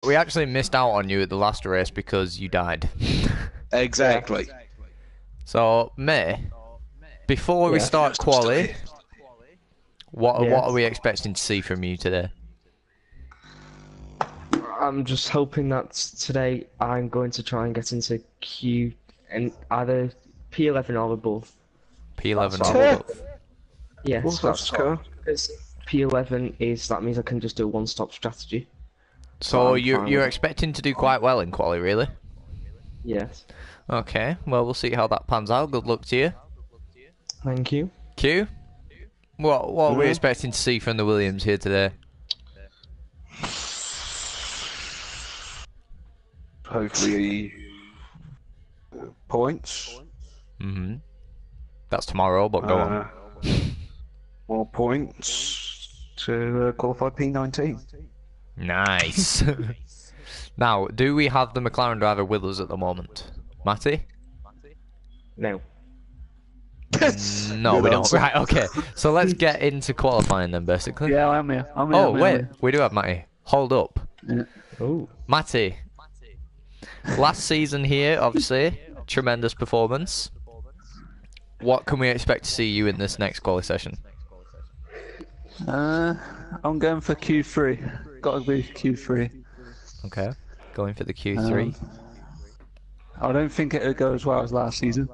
We actually missed out on you at the last race because you died. Exactly. So, May, before we Yeah. start quali, what are Yes. we expecting to see from you today? I'm just hoping that today I'm going to try and get into Q and either P11 or above. P11 That's or what above? Yes, What's that's cool? because P11 is that means I can just do a one-stop strategy. So I'm fine you're with it. expecting to do quite well in quali, really? Yes. Okay, well we'll see how that pans out. Good luck to you. Thank you. Q, what are we expecting to see from the Williams here today? Hopefully, points. That's tomorrow, but go on. More points to qualify P19. Nice. Now, do we have the McLaren driver with us at the moment? Matty? No. No, Good we don't. answer. Right, okay. So let's get into qualifying then, basically. Yeah, I'm here. Oh, wait. We do have Matty. Hold up. Yeah. Oh. Matty. Last season here, obviously. Tremendous performance. What can we expect to see you in this next quali session? I'm going for Q3. Gotta be Q3. Okay. Going for the Q3. I don't think it'll go as well as last season.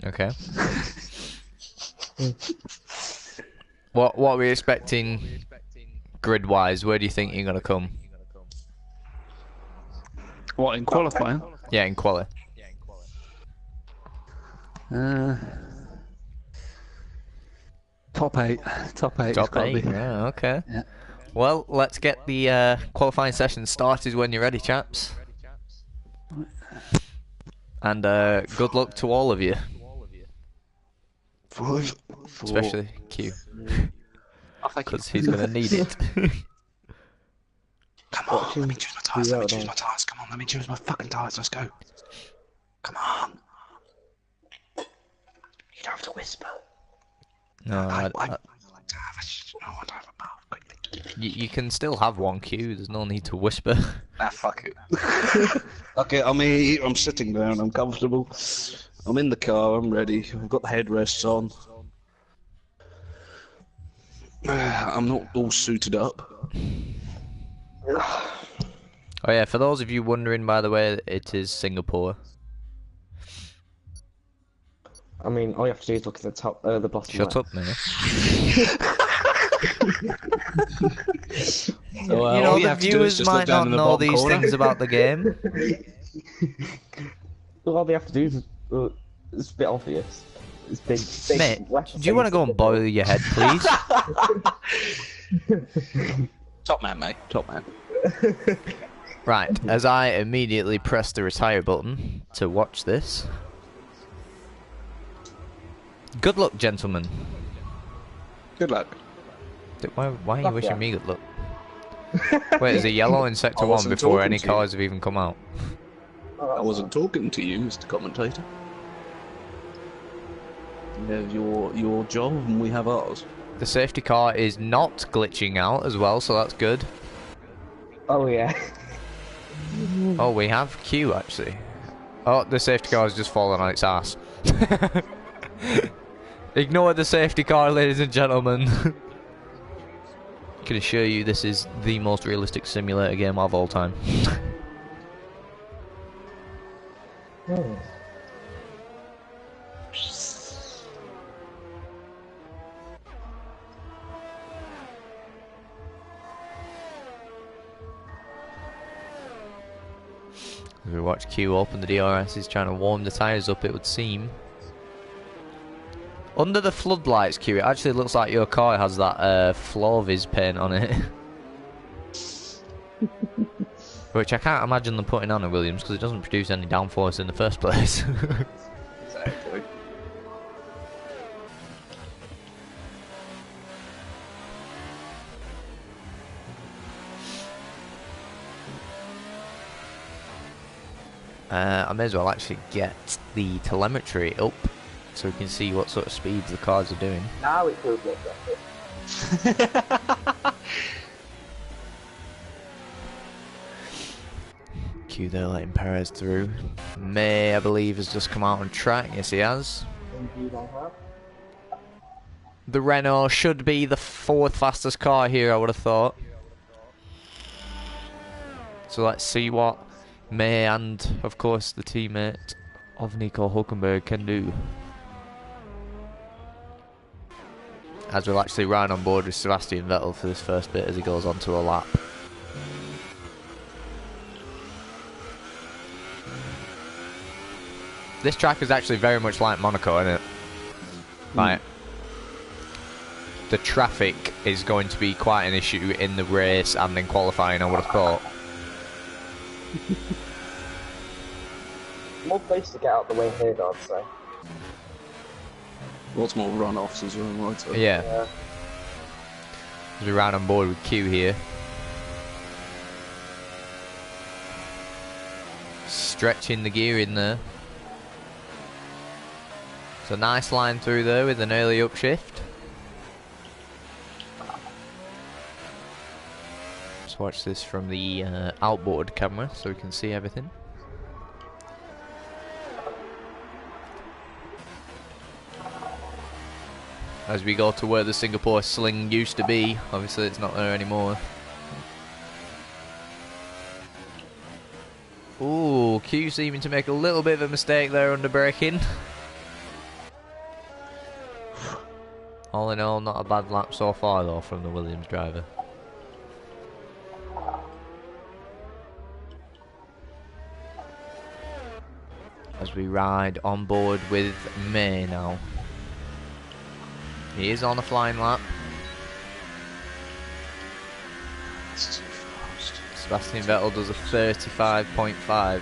Okay. What are we expecting grid-wise? Where do you think you're going to come? What, in qualifying? Yeah, in quali. Top 8. Top 8. Top 8, yeah, okay. Yeah. Well, let's get the qualifying session started when you're ready, chaps. And good luck to all of you. 5, 4, Especially Q. Because he's you. going to need it. Come on, let me choose my tyres. Let me choose my tyres. Come on, let me choose my fucking tyres. Let's go. Come on. You don't have to whisper. No, I like to have a mouth quickly. you can still have one Q. There's no need to whisper. Ah, fuck it. Okay, I'm here. I'm sitting down. I'm comfortable. I'm in the car. I'm ready. I've got the headrests on. I'm not all suited up. Oh yeah, for those of you wondering, by the way, it is Singapore. I mean, all you have to do is look at the top, the bottom. Shut left. up, man. Well, You know, all you the have to do is viewers just look might down not in the know bottom these corner. things about the game. Well, all they have to do is it's a bit obvious. It's big Mate, left do you want to go and boil your head, please? Top man, mate. Top man. Right, as I immediately press the retire button to watch this. Good luck, gentlemen. Good luck. Why are you wishing me good luck? Wait, is it yellow in Sector 1 wasn't before talking any to you. cars have even come out? I wasn't talking to you, Mr. Commentator. You have your job and we have ours. The safety car is not glitching out as well, so that's good. Oh yeah. Oh, we have Q actually. Oh, the safety car has just fallen on its ass. Ignore the safety car, ladies and gentlemen. I can assure you this is the most realistic simulator game of all time. As we watch Q open the DRS, he's trying to warm the tyres up, it would seem. Under the floodlights, Q, it actually looks like your car has that Flovis paint on it. Which I can't imagine them putting on a Williams because it doesn't produce any downforce in the first place. Exactly. I may as well actually get the telemetry up so we can see what sort of speeds the cars are doing. Now it feels like that. Q there letting Perez through. May, I believe, has just come out on track. Yes, he has. The Renault should be the 4th fastest car here, I would have thought. So let's see what May and, of course, the teammate of Nico Hulkenberg can do. As we'll actually ride on board with Sebastian Vettel for this first bit as he goes on to a lap. This track is actually very much like Monaco, isn't it? Like, the traffic is going to be quite an issue in the race and in qualifying, I would have thought. More place to get out the way here, I'd say. Lots more runoffs as well, right? So. Yeah. As we ride on board with Q here. Stretching the gear in there. It's a nice line through there with an early upshift. Let's watch this from the outboard camera so we can see everything. As we go to where the Singapore sling used to be, obviously it's not there anymore. Ooh, Q seeming to make a little bit of a mistake there under braking. All in all, not a bad lap so far though from the Williams driver. As we ride on board with May now. He is on a flying lap. It's too fast. Sebastian Vettel does a 35.5.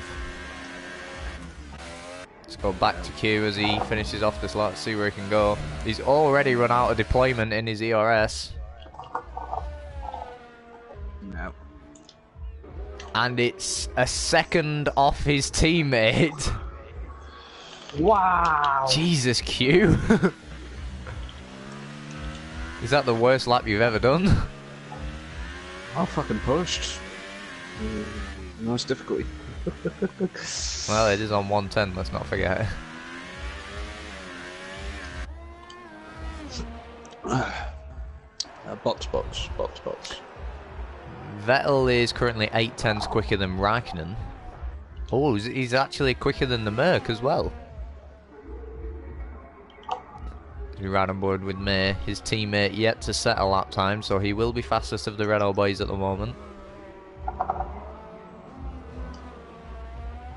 Let's go back to Q as he finishes off this lap, see where he can go. He's already run out of deployment in his ERS. No. And it's a second off his teammate. Wow! Jesus, Q. Is that the worst lap you've ever done? I fucking pushed. Nice difficulty. Well, it is on 110, let's not forget. Box. Vettel is currently 8/10s quicker than Raikkonen. Oh, he's actually quicker than the Merc as well. We ride on board with May, his teammate yet to set a lap time, so he will be fastest of the Renault boys at the moment.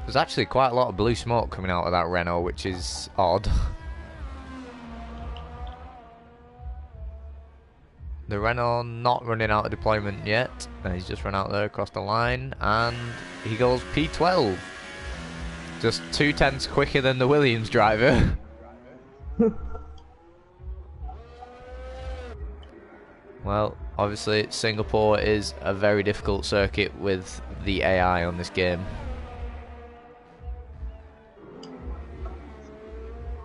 There's actually quite a lot of blue smoke coming out of that Renault, which is odd. The Renault not running out of deployment yet. He's just run out there across the line, and he goes P12. Just 2/10s quicker than the Williams driver. Well, obviously Singapore is a very difficult circuit with the AI on this game.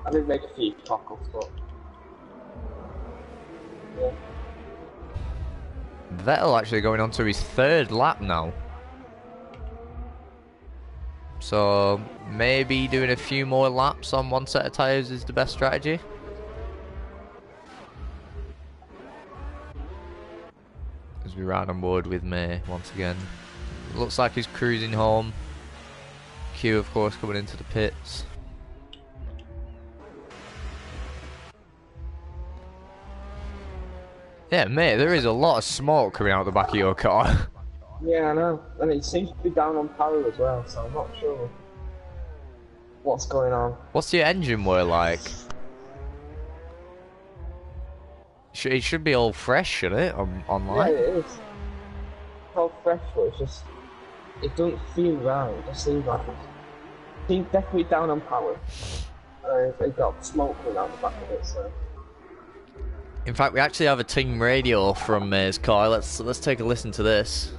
I did make a few cockles, but yeah. Vettel actually going on to his 3rd lap now. So maybe doing a few more laps on one set of tyres is the best strategy. As we ride on board with May once again. Looks like he's cruising home. Q, of course, coming into the pits. Yeah, mate, there is a lot of smoke coming out the back of your car. Yeah, I know. And it seems to be down on power as well, so I'm not sure what's going on. What's your engine wear like? It should be all fresh, shouldn't it? Online? Yeah, it is. It's all fresh, but it's just... It doesn't feel right. It just seems like it's definitely down on power. It got smoke coming out the back of it, so... In fact, we actually have a team radio from May's car. Let's take a listen to this.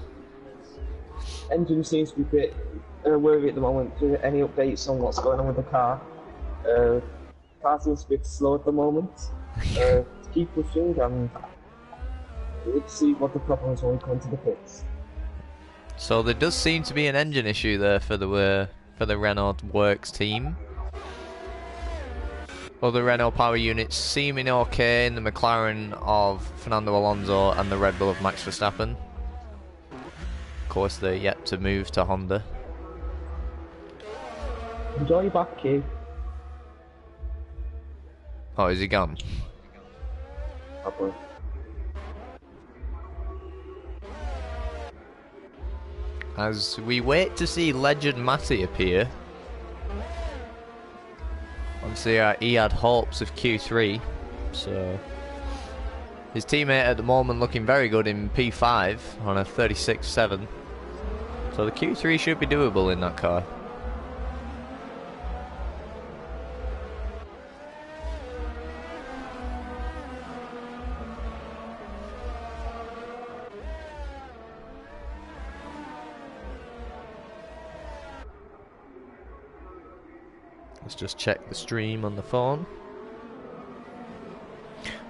Engine seems to be a bit worried at the moment. Do any updates on what's going on with the car? Car seems a bit slow at the moment. Keep pushing and we'll see what the problem is when we come to the pits. So there does seem to be an engine issue there for the Renault Works team. Other Renault power units seeming okay in the McLaren of Fernando Alonso and the Red Bull of Max Verstappen. Of course, they're yet to move to Honda. Enjoy your back, Q. Oh, is he gone? Probably. As we wait to see Legend Matty appear. Obviously, he had hopes of Q3, so his teammate at the moment looking very good in P5 on a 36.7. So the Q3 should be doable in that car. Let's just check the stream on the phone.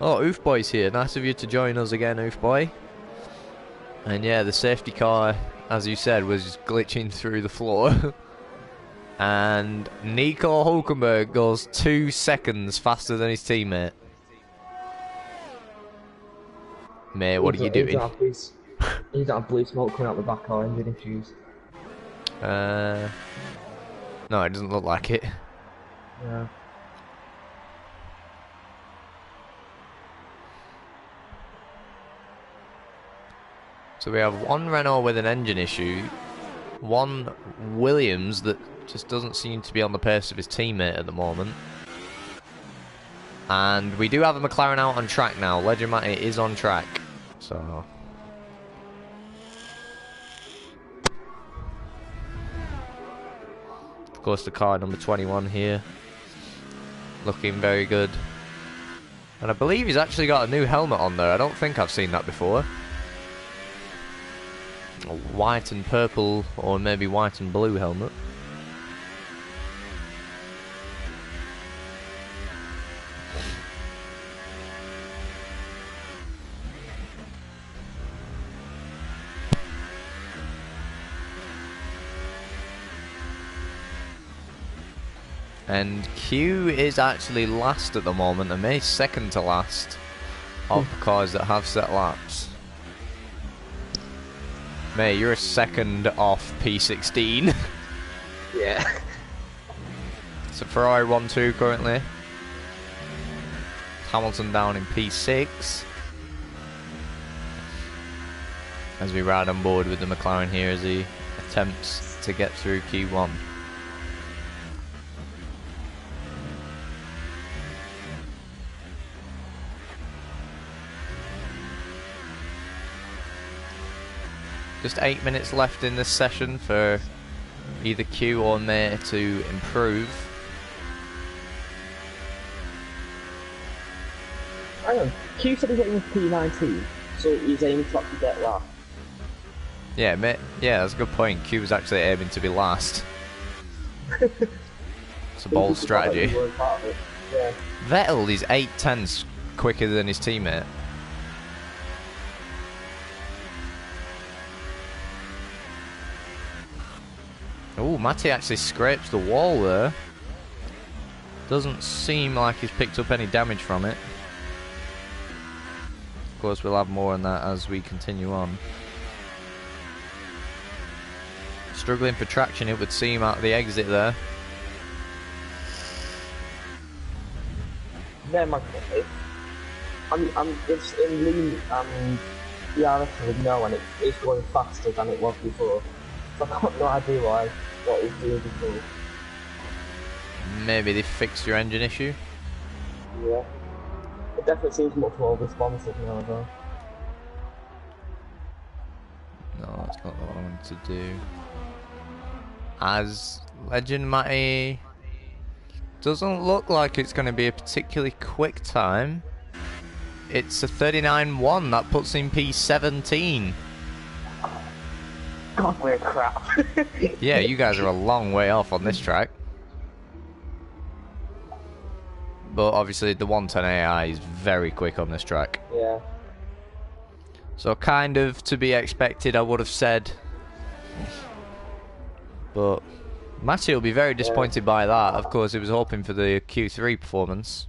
Oh, Oofboy's here. Nice of you to join us again, Oofboy. And yeah, the safety car, as you said, was glitching through the floor. And Nico Hulkenberg goes 2 seconds faster than his teammate. Mate, what are you doing? You don't have blue smoke coming out the back or engine issues. No, it doesn't look like it. Yeah. So we have one Renault with an engine issue, one Williams that just doesn't seem to be on the pace of his teammate at the moment. And we do have a McLaren out on track now. Legend Matty is on track. So of course the car number 21 here. Looking very good. And I believe he's actually got a new helmet on there. I don't think I've seen that before. A white and purple, or maybe white and blue helmet. And Q is actually last at the moment, and May second to last of cars that have set laps. May, you're a second off P16. Yeah. So Ferrari 1-2 currently. Hamilton down in P6. As we ride on board with the McLaren here as he attempts to get through Q1. Just 8 minutes left in this session for either Q or May to improve. Hang on, Q said he's aiming for P19, so he's aiming to actually get that. Yeah, May, yeah, that's a good point. Q was actually aiming to be last. It's a bold strategy. Yeah. Vettel is 8/10 quicker than his teammate. Oh, Matty actually scrapes the wall there. Doesn't seem like he's picked up any damage from it. Of course, we'll have more on that as we continue on. Struggling for traction, it would seem, out the exit there. Yeah, it's in lean and the RS would know, and it's going faster than it was before. So I've got no idea what it was doing before. Maybe they fixed your engine issue? Yeah. It definitely seems much more responsive now as well. No, that's not what I wanted to do. As Legend Matty doesn't look like it's going to be a particularly quick time. It's a 39.1, that puts him P17. God, we're crap. Yeah, you guys are a long way off on this track. But obviously the 110 AI is very quick on this track. Yeah. So kind of to be expected, I would have said. But Matty will be very disappointed by that. Of course, he was hoping for the Q3 performance.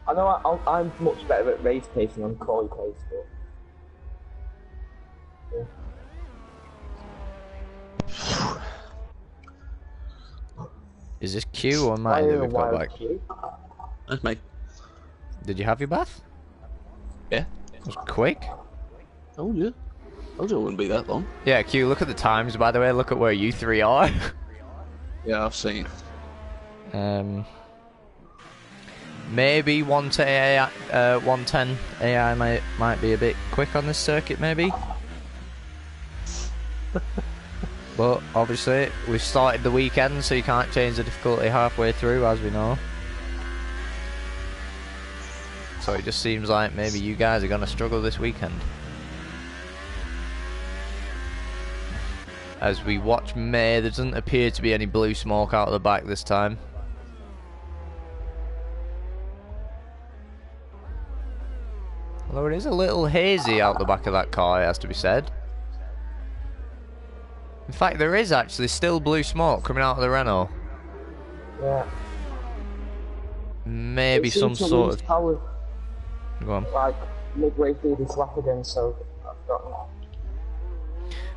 I know I'm much better at race pacing on quali pace, but... Yeah. Is this Q or Matty that we've got back? That's me. Did you have your bath? Yeah. It was quick. Oh yeah. I told you it wouldn't be that long. Yeah, Q, look at the times, by the way. Look at where you three are. Yeah, I've seen. Maybe 110 AI might be a bit quick on this circuit, maybe. But obviously, we've started the weekend, so you can't change the difficulty halfway through, as we know. So it just seems like maybe you guys are going to struggle this weekend. As we watch May, there doesn't appear to be any blue smoke out of the back this time. Although it is a little hazy out the back of that car, it has to be said. In fact, there is actually still blue smoke coming out of the Renault. Yeah. Maybe some sort of... power, Go on. like, midway through this lap again, so I've got...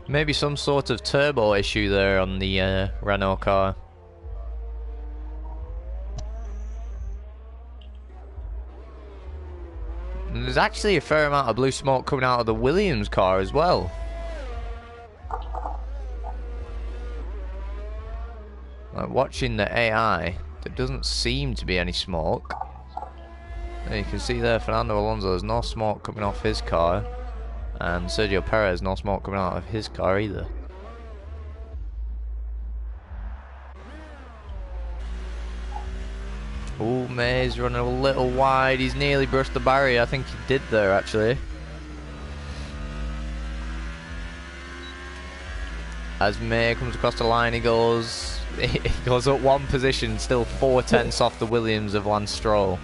Maybe some sort of turbo issue there on the Renault car. And there's actually a fair amount of blue smoke coming out of the Williams car as well. Like watching the AI, there doesn't seem to be any smoke. And you can see there, Fernando Alonso, there's no smoke coming off his car. And Sergio Perez, no smoke coming out of his car either. Oh, May's running a little wide. He's nearly brushed the barrier. I think he did there, actually. As May comes across the line, he goes up one position, still 4/10 off the Williams of Lance Stroll.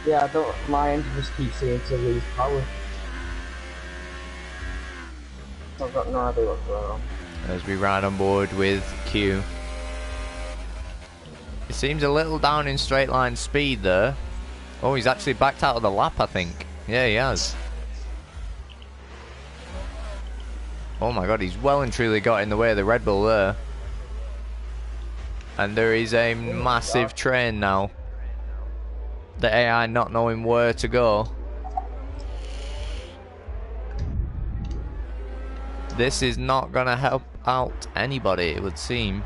Yeah, I don't. My engine just keeps seeming to lose power. I've got no idea what's going on. As we ride on board with Q. It seems a little down in straight line speed there. Oh, he's actually backed out of the lap, I think. Yeah, he has. Oh my god, he's well and truly got in the way of the Red Bull there. And there is a massive train now. The AI not knowing where to go. This is not going to help out anybody, it would seem.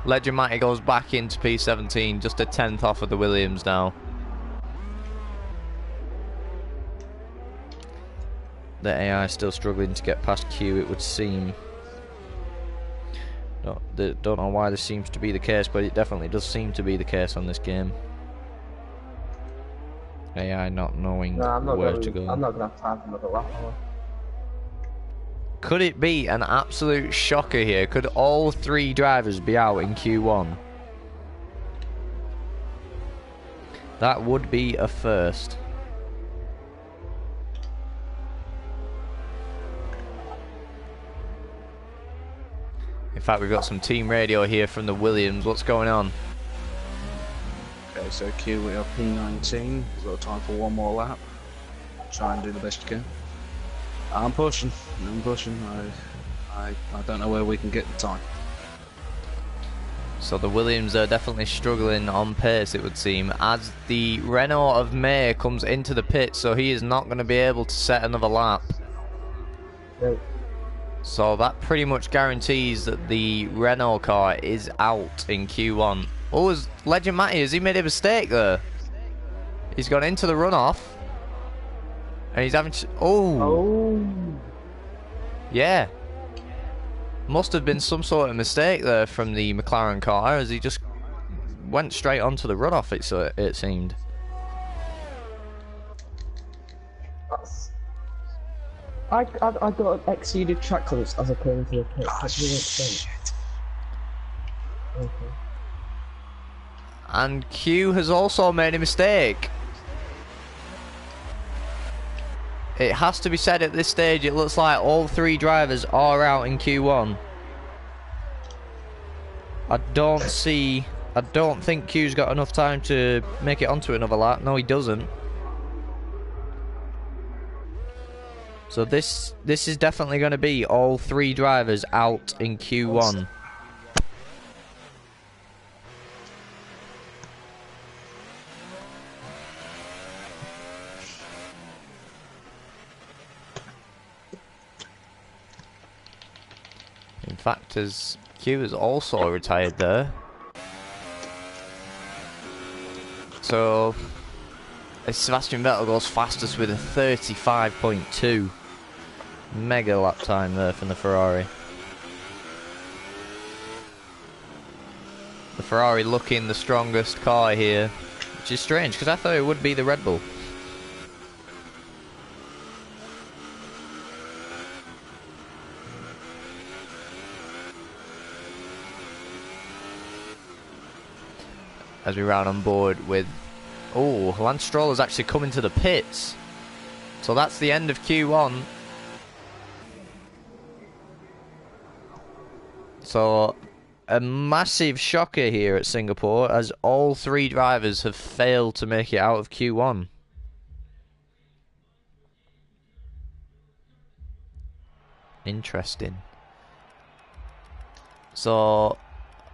Legend Matty goes back into P17, just a 10th off of the Williams now. The AI is still struggling to get past Q, it would seem. Don't know why this seems to be the case, but it definitely does seem to be the case on this game. AI not knowing where to go. I'm not going to have time for another lap. Could it be an absolute shocker here? Could all three drivers be out in Q1? That would be a first. In fact, we've got some team radio here from the Williams. What's going on? Okay, so Q, we are P19. We've got time for one more lap. Try and do the best you can. I'm pushing. I don't know where we can get the time. So the Williams are definitely struggling on pace, it would seem, as the Renault of May comes into the pit, so he is not going to be able to set another lap. No. So that pretty much guarantees that the Renault car is out in Q1. Oh, is Legend Matty, has he made a mistake there? He's gone into the runoff. And he's having... Oh! Yeah. Must have been some sort of mistake there from the McLaren car, as he just went straight onto the runoff, it seemed. I got exceeded track limits as I came into the pit. Oh, shit. Okay. And Q has also made a mistake. it has to be said at this stage, it looks like all 3 drivers are out in Q1. I don't think Q's got enough time to make it onto another lap. No, he doesn't. So this is definitely going to be all 3 drivers out in Q1. In fact, as Q has also retired there. So Sebastian Vettel goes fastest with a 35.2. Mega lap time there from the Ferrari. The Ferrari looking the strongest car here, which is strange because I thought it would be the Red Bull. As we round on board with... Oh, Lance Stroll has actually come into the pits. So that's the end of Q1. So, a massive shocker here at Singapore as all 3 drivers have failed to make it out of Q1. Interesting. So...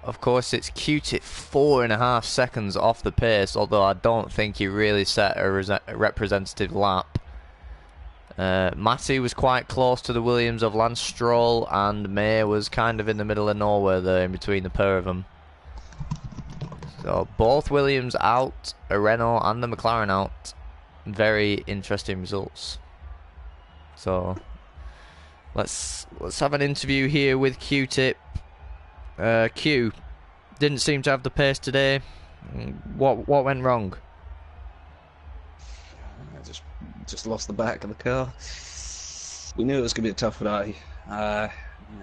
Of course, it's Q-tip 4.5 seconds off the pace, although I don't think he really set a representative lap. Matty was quite close to the Williams of Lance Stroll, and May was kind of in the middle of nowhere there in between the pair of them. So both Williams out, a Renault and the McLaren out. Very interesting results. So let's have an interview here with Q-tip. Q didn't seem to have the pace today. What went wrong? I just lost the back of the car. We knew it was going to be a tough day.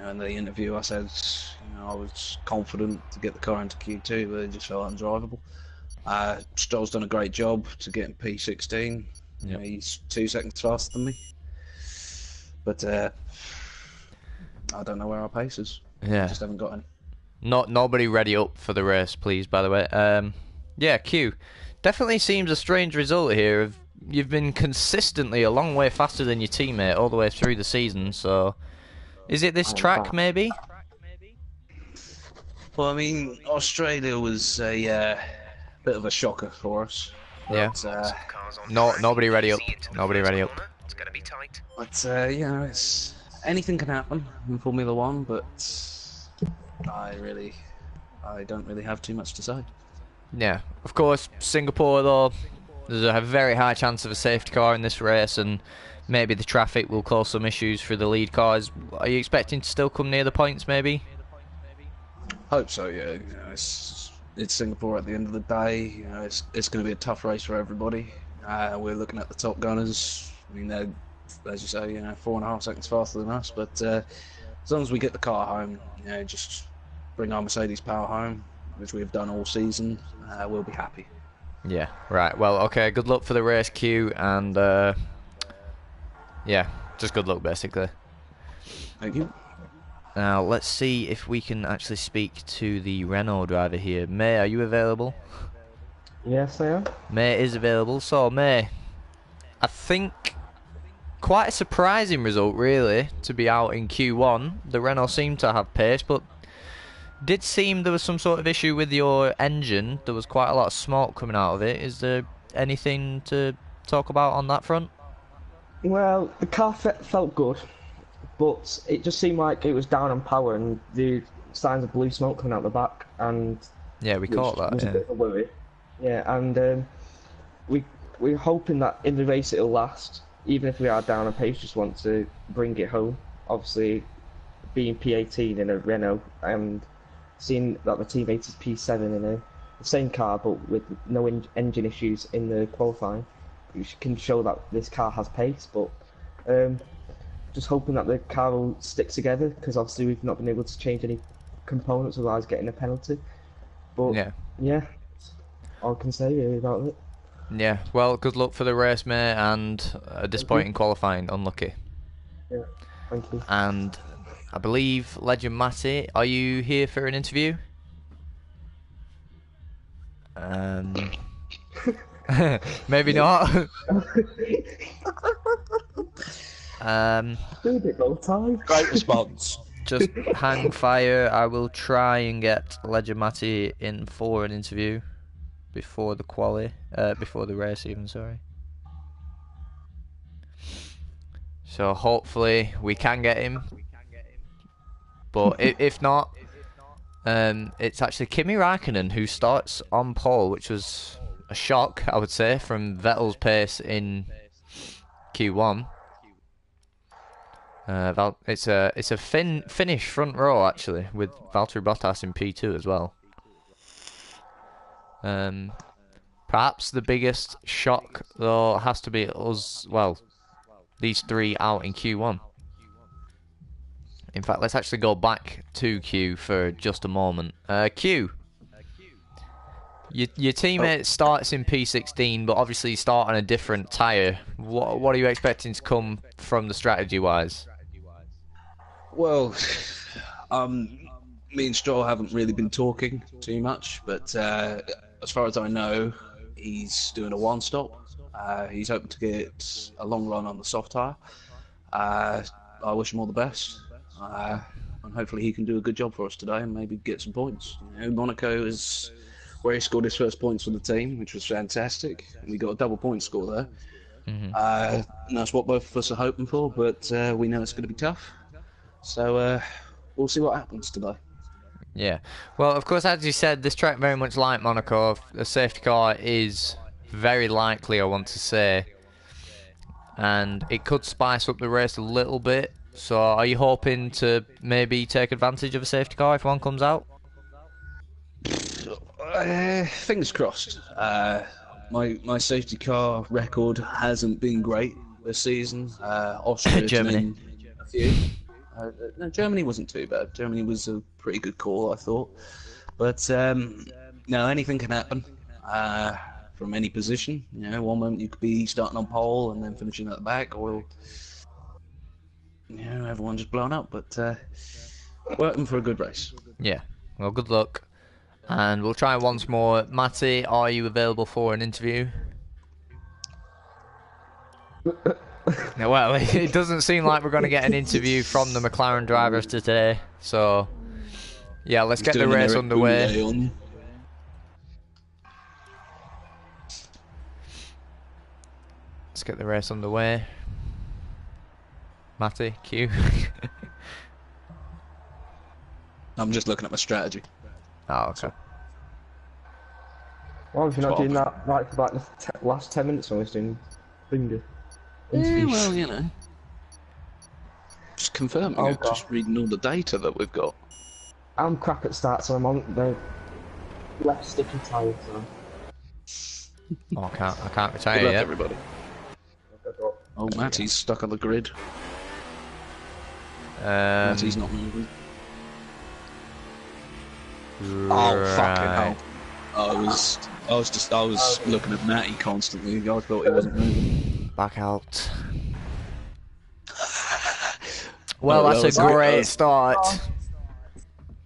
In the interview I said, I was confident to get the car into Q2, but it just felt undrivable. Stroll's done a great job to get in P16. Yep. He's 2 seconds faster than me. But I don't know where our pace is. Yeah. We just haven't got any. Nobody ready up for the race, please, by the way. Yeah, Q. Definitely seems a strange result here. You've been consistently a long way faster than your teammate all the way through the season, so... Is it this track, maybe? Well, I mean, Australia was a bit of a shocker for us. Yeah. But, nobody ready up. Nobody ready up. It's gonna be tight. But, it's... Anything can happen in Formula 1, but... I don't really have too much to say. Yeah, of course, Singapore though, there's a very high chance of a safety car in this race, and maybe the traffic will cause some issues for the lead cars. Are you expecting to still come near the points, maybe? Hope so, yeah. It's Singapore at the end of the day. It's going to be a tough race for everybody. We're looking at the top gunners. I mean, they're, as you say, 4.5 seconds faster than us, but as long as we get the car home, just bring our Mercedes power home, which we've done all season, we'll be happy. Yeah, right. Well, okay, good luck for the race, Q, and yeah, just good luck, basically. Thank you. Now, let's see if we can actually speak to the Renault driver here. May, are you available? Yes, I am. May is available. So, May, I think quite a surprising result, really, to be out in Q1. The Renault seemed to have pace, but did seem there was some sort of issue with your engine. There was quite a lot of smoke coming out of it. Is there anything to talk about on that front? Well, the car felt good, but it just seemed like it was down on power, and the signs of blue smoke coming out the back, and yeah, we caught that. Was Yeah. a bit of a worry. Yeah, and we're hoping that in the race it'll last. Even if we are down on pace, just want to bring it home. Obviously, being P18 in a Renault and seeing that the teammate is P7 in the same car but with no engine issues in the qualifying, which can show that this car has pace. But just hoping that the car will stick together, because obviously we've not been able to change any components, otherwise getting a penalty. But yeah, all I can say really about it. Yeah, well, good luck for the race, mate, and a disappointing qualifying. Unlucky. Yeah, thank you. And I believe Legend Matty, are you here for an interview? Maybe not. Doing it both times. Great response. Just hang fire. I will try and get Legend Matty in for an interview before the before the race even, sorry. So hopefully we can get him. But if not, it's actually Kimi Raikkonen who starts on pole, which was a shock, I would say, from Vettel's pace in Q1. It's a Finnish front row actually, with Valtteri Bottas in P2 as well. Perhaps the biggest shock though has to be us. Well, these three out in Q1. In fact, let's actually go back to Q for just a moment. Q, your teammate starts in P16, but obviously start on a different tyre. What are you expecting to come from the strategy-wise? Well, me and Stroll haven't really been talking too much, but as far as I know, he's doing a one-stop. He's hoping to get a long run on the soft tyre. I wish him all the best. And hopefully he can do a good job for us today and maybe get some points. You know, Monaco is where he scored his first points for the team, which was fantastic. And we got a double point score there. And that's what both of us are hoping for, but we know it's going to be tough. So we'll see what happens today. Yeah. Well, of course, as you said, this track very much like Monaco. A safety car is very likely, I want to say. And it could spice up the race a little bit. So are you hoping to maybe take advantage of a safety car if one comes out? Fingers crossed. My safety car record hasn't been great this season. Austria, Germany. A few. No, Germany wasn't too bad. Germany was a pretty good call, I thought. But no, anything can happen from any position. You know, one moment you could be starting on pole and then finishing at the back, or you know, everyone just blown up. But working for a good race. Yeah. Well, good luck. And we'll try once more. Matty, are you available for an interview? No, well, it doesn't seem like we're going to get an interview from the McLaren drivers today. So, yeah, let's get the race underway. Let's get the race underway. Matty, Q. I'm just looking at my strategy. Oh, okay. Why was you not doing that right for like the last 10 minutes when I was doing finger? Yeah, well, you know. Just confirming it, God. just reading all the data that we've got. I'm crap at start, so I'm on the left sticky tyre, so. Oh, I can't retire Good luck, yet. everybody. Oh, Matty's stuck on the grid. Matty's not moving. Oh, fucking hell. I was looking at Matty constantly. I thought he wasn't moving. Back out. Well, that's a great start.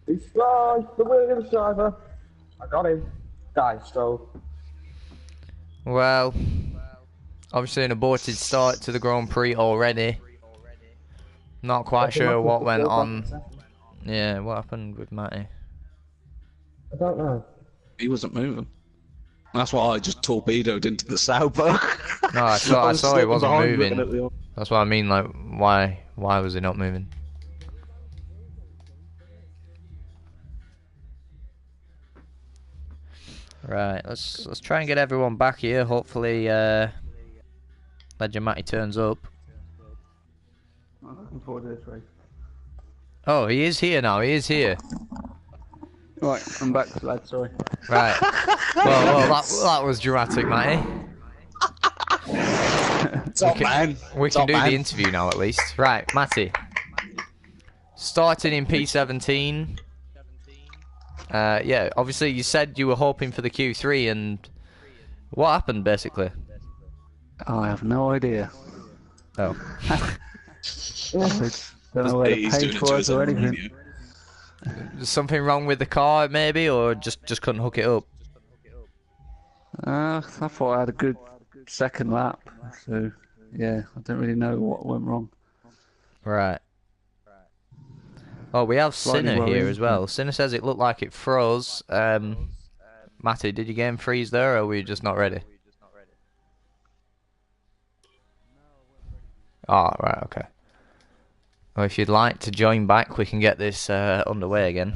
He's fly, the Williams driver. I got him. Guys, so. Well, obviously an aborted start to the Grand Prix already. Not quite sure what went on. Yeah, what happened with Matty? I don't know. He wasn't moving. That's why I just torpedoed into the Sauber. No, I saw he wasn't moving. That's what I mean, like, why was he not moving? Right, let's try and get everyone back here. Hopefully, Legend Matty turns up. I'm looking forward to this race. Oh, he is here now. He is here. Right, I'm back, lad. Sorry. Right. Well, that was dramatic, Matty. We can do the interview now, at least. Right, Matty. Starting in P17. Yeah, obviously you said you were hoping for the Q3, and What happened, basically? I have no idea. Oh. Don't know where the He's doing page it to was his or own anything. radio. Is something wrong with the car, maybe, or just couldn't hook it up? I thought I had a good second lap, so yeah, I don't really know what went wrong. Right. Oh, we have Slightly Sinner here worrying, as well. Sinner says it looked like it froze. Matty, did your game freeze there, or were you just not ready? Oh, right, okay. Well, if you'd like to join back, we can get this underway again.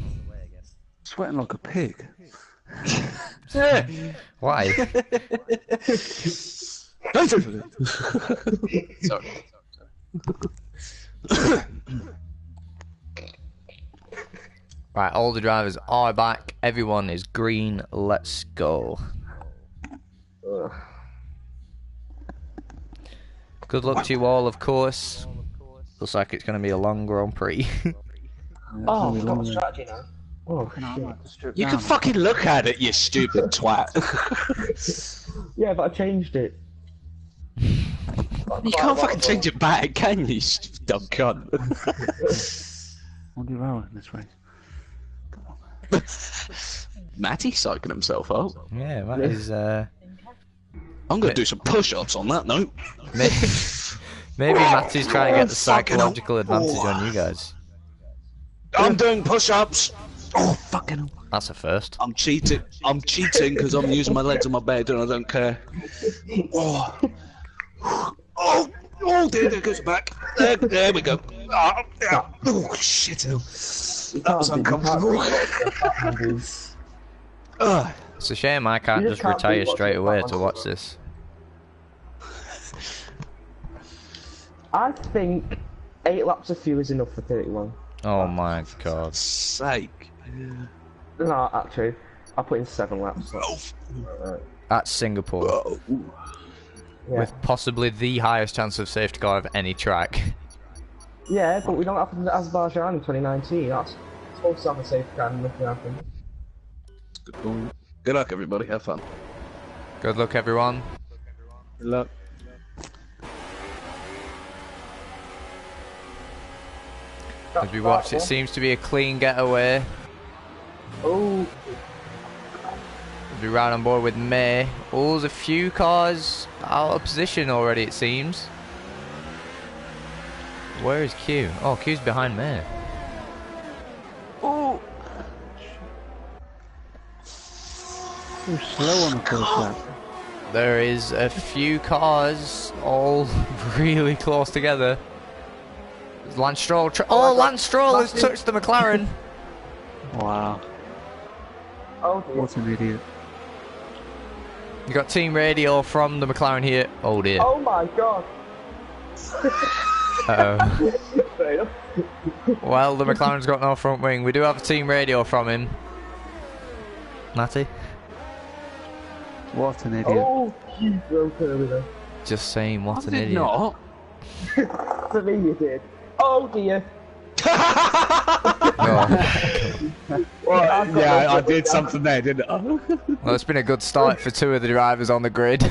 Sweating like a pig. Why? Sorry. Right, all the drivers are back. Everyone is green. Let's go. Ugh. Good luck to you all, of course. Looks like it's going to be a long Grand Prix. Oh, I've got a strategy now. Oh, shit. You can fucking look at it, you stupid twat. Yeah, but I changed it. You can't fucking change it back, can you, you stupid dumb cunt? What are you rolling this way? Matty psyching himself up. Yeah, that is... I'm gonna do some push-ups on that note. Maybe Matty's trying to get the psychological advantage on you guys. I'm doing push-ups. Oh, fucking hell. That's a first. I'm cheating. I'm cheating because I'm using my legs on my bed and I don't care. Oh, oh, oh dear, there goes the back. There we go. Oh, yeah. Oh shit. That was uncomfortable. It's a shame I can't You just just can't retire beat what's straight in away front to of watch you. this. I think 8 laps of fuel is enough for 31. Oh my god. Sake. No, actually, I put in 7 laps. So. Alright. At Singapore. Oh. Yeah. With possibly the highest chance of safety car of any track. Yeah, but we don't have to Azerbaijan in 2019. That's supposed to have a safe car and nothing happened. Good point. Good luck, everybody. Have fun. Good luck, everyone. Good luck. As we watch, it seems to be a clean getaway. Oh, As we ride on board with May. Oh, there's a few cars out of position already, it seems. Where is Q? Oh, Q's behind May. Oh! Too slow on the first lap. There is a few cars all really close together. There's Lance Stroll. Oh, Lance Stroll has touched the McLaren. Wow. oh dear. What an idiot. You got team radio from the McLaren here. Oh dear. Oh my god. Uh-oh. Fair enough. Well, the McLaren's got no front wing. We do have a team radio from him. Matty? What an idiot. Oh, you broke early there. Just saying, what an Did idiot. not. To me you did. Oh dear. Oh. Well, Yeah, I did something there, didn't I? Well, it's been a good start for 2 of the drivers on the grid.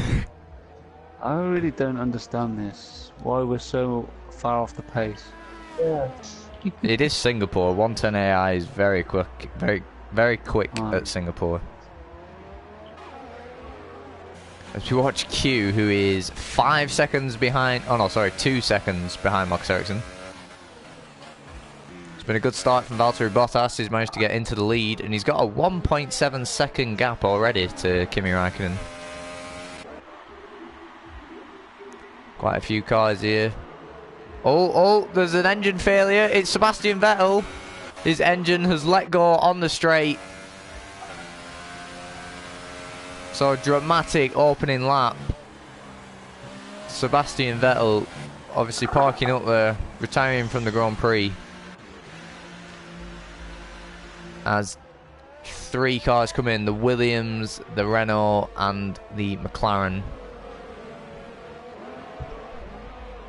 I really don't understand this. Why we're so far off the pace. Yeah. It is Singapore. 110 AI is very quick, very quick Right. at Singapore. As we watch Q, who is 5 seconds behind. Oh no, sorry, 2 seconds behind Marcus Ericsson. It's been a good start from Valtteri Bottas. He's managed to get into the lead, and he's got a 1.7 second gap already to Kimi Raikkonen. Quite a few cars here. Oh, there's an engine failure. It's Sebastian Vettel. His engine has let go on the straight. So a dramatic opening lap. Sebastian Vettel obviously parking up there, retiring from the Grand Prix. As 3 cars come in, the Williams, the Renault and the McLaren.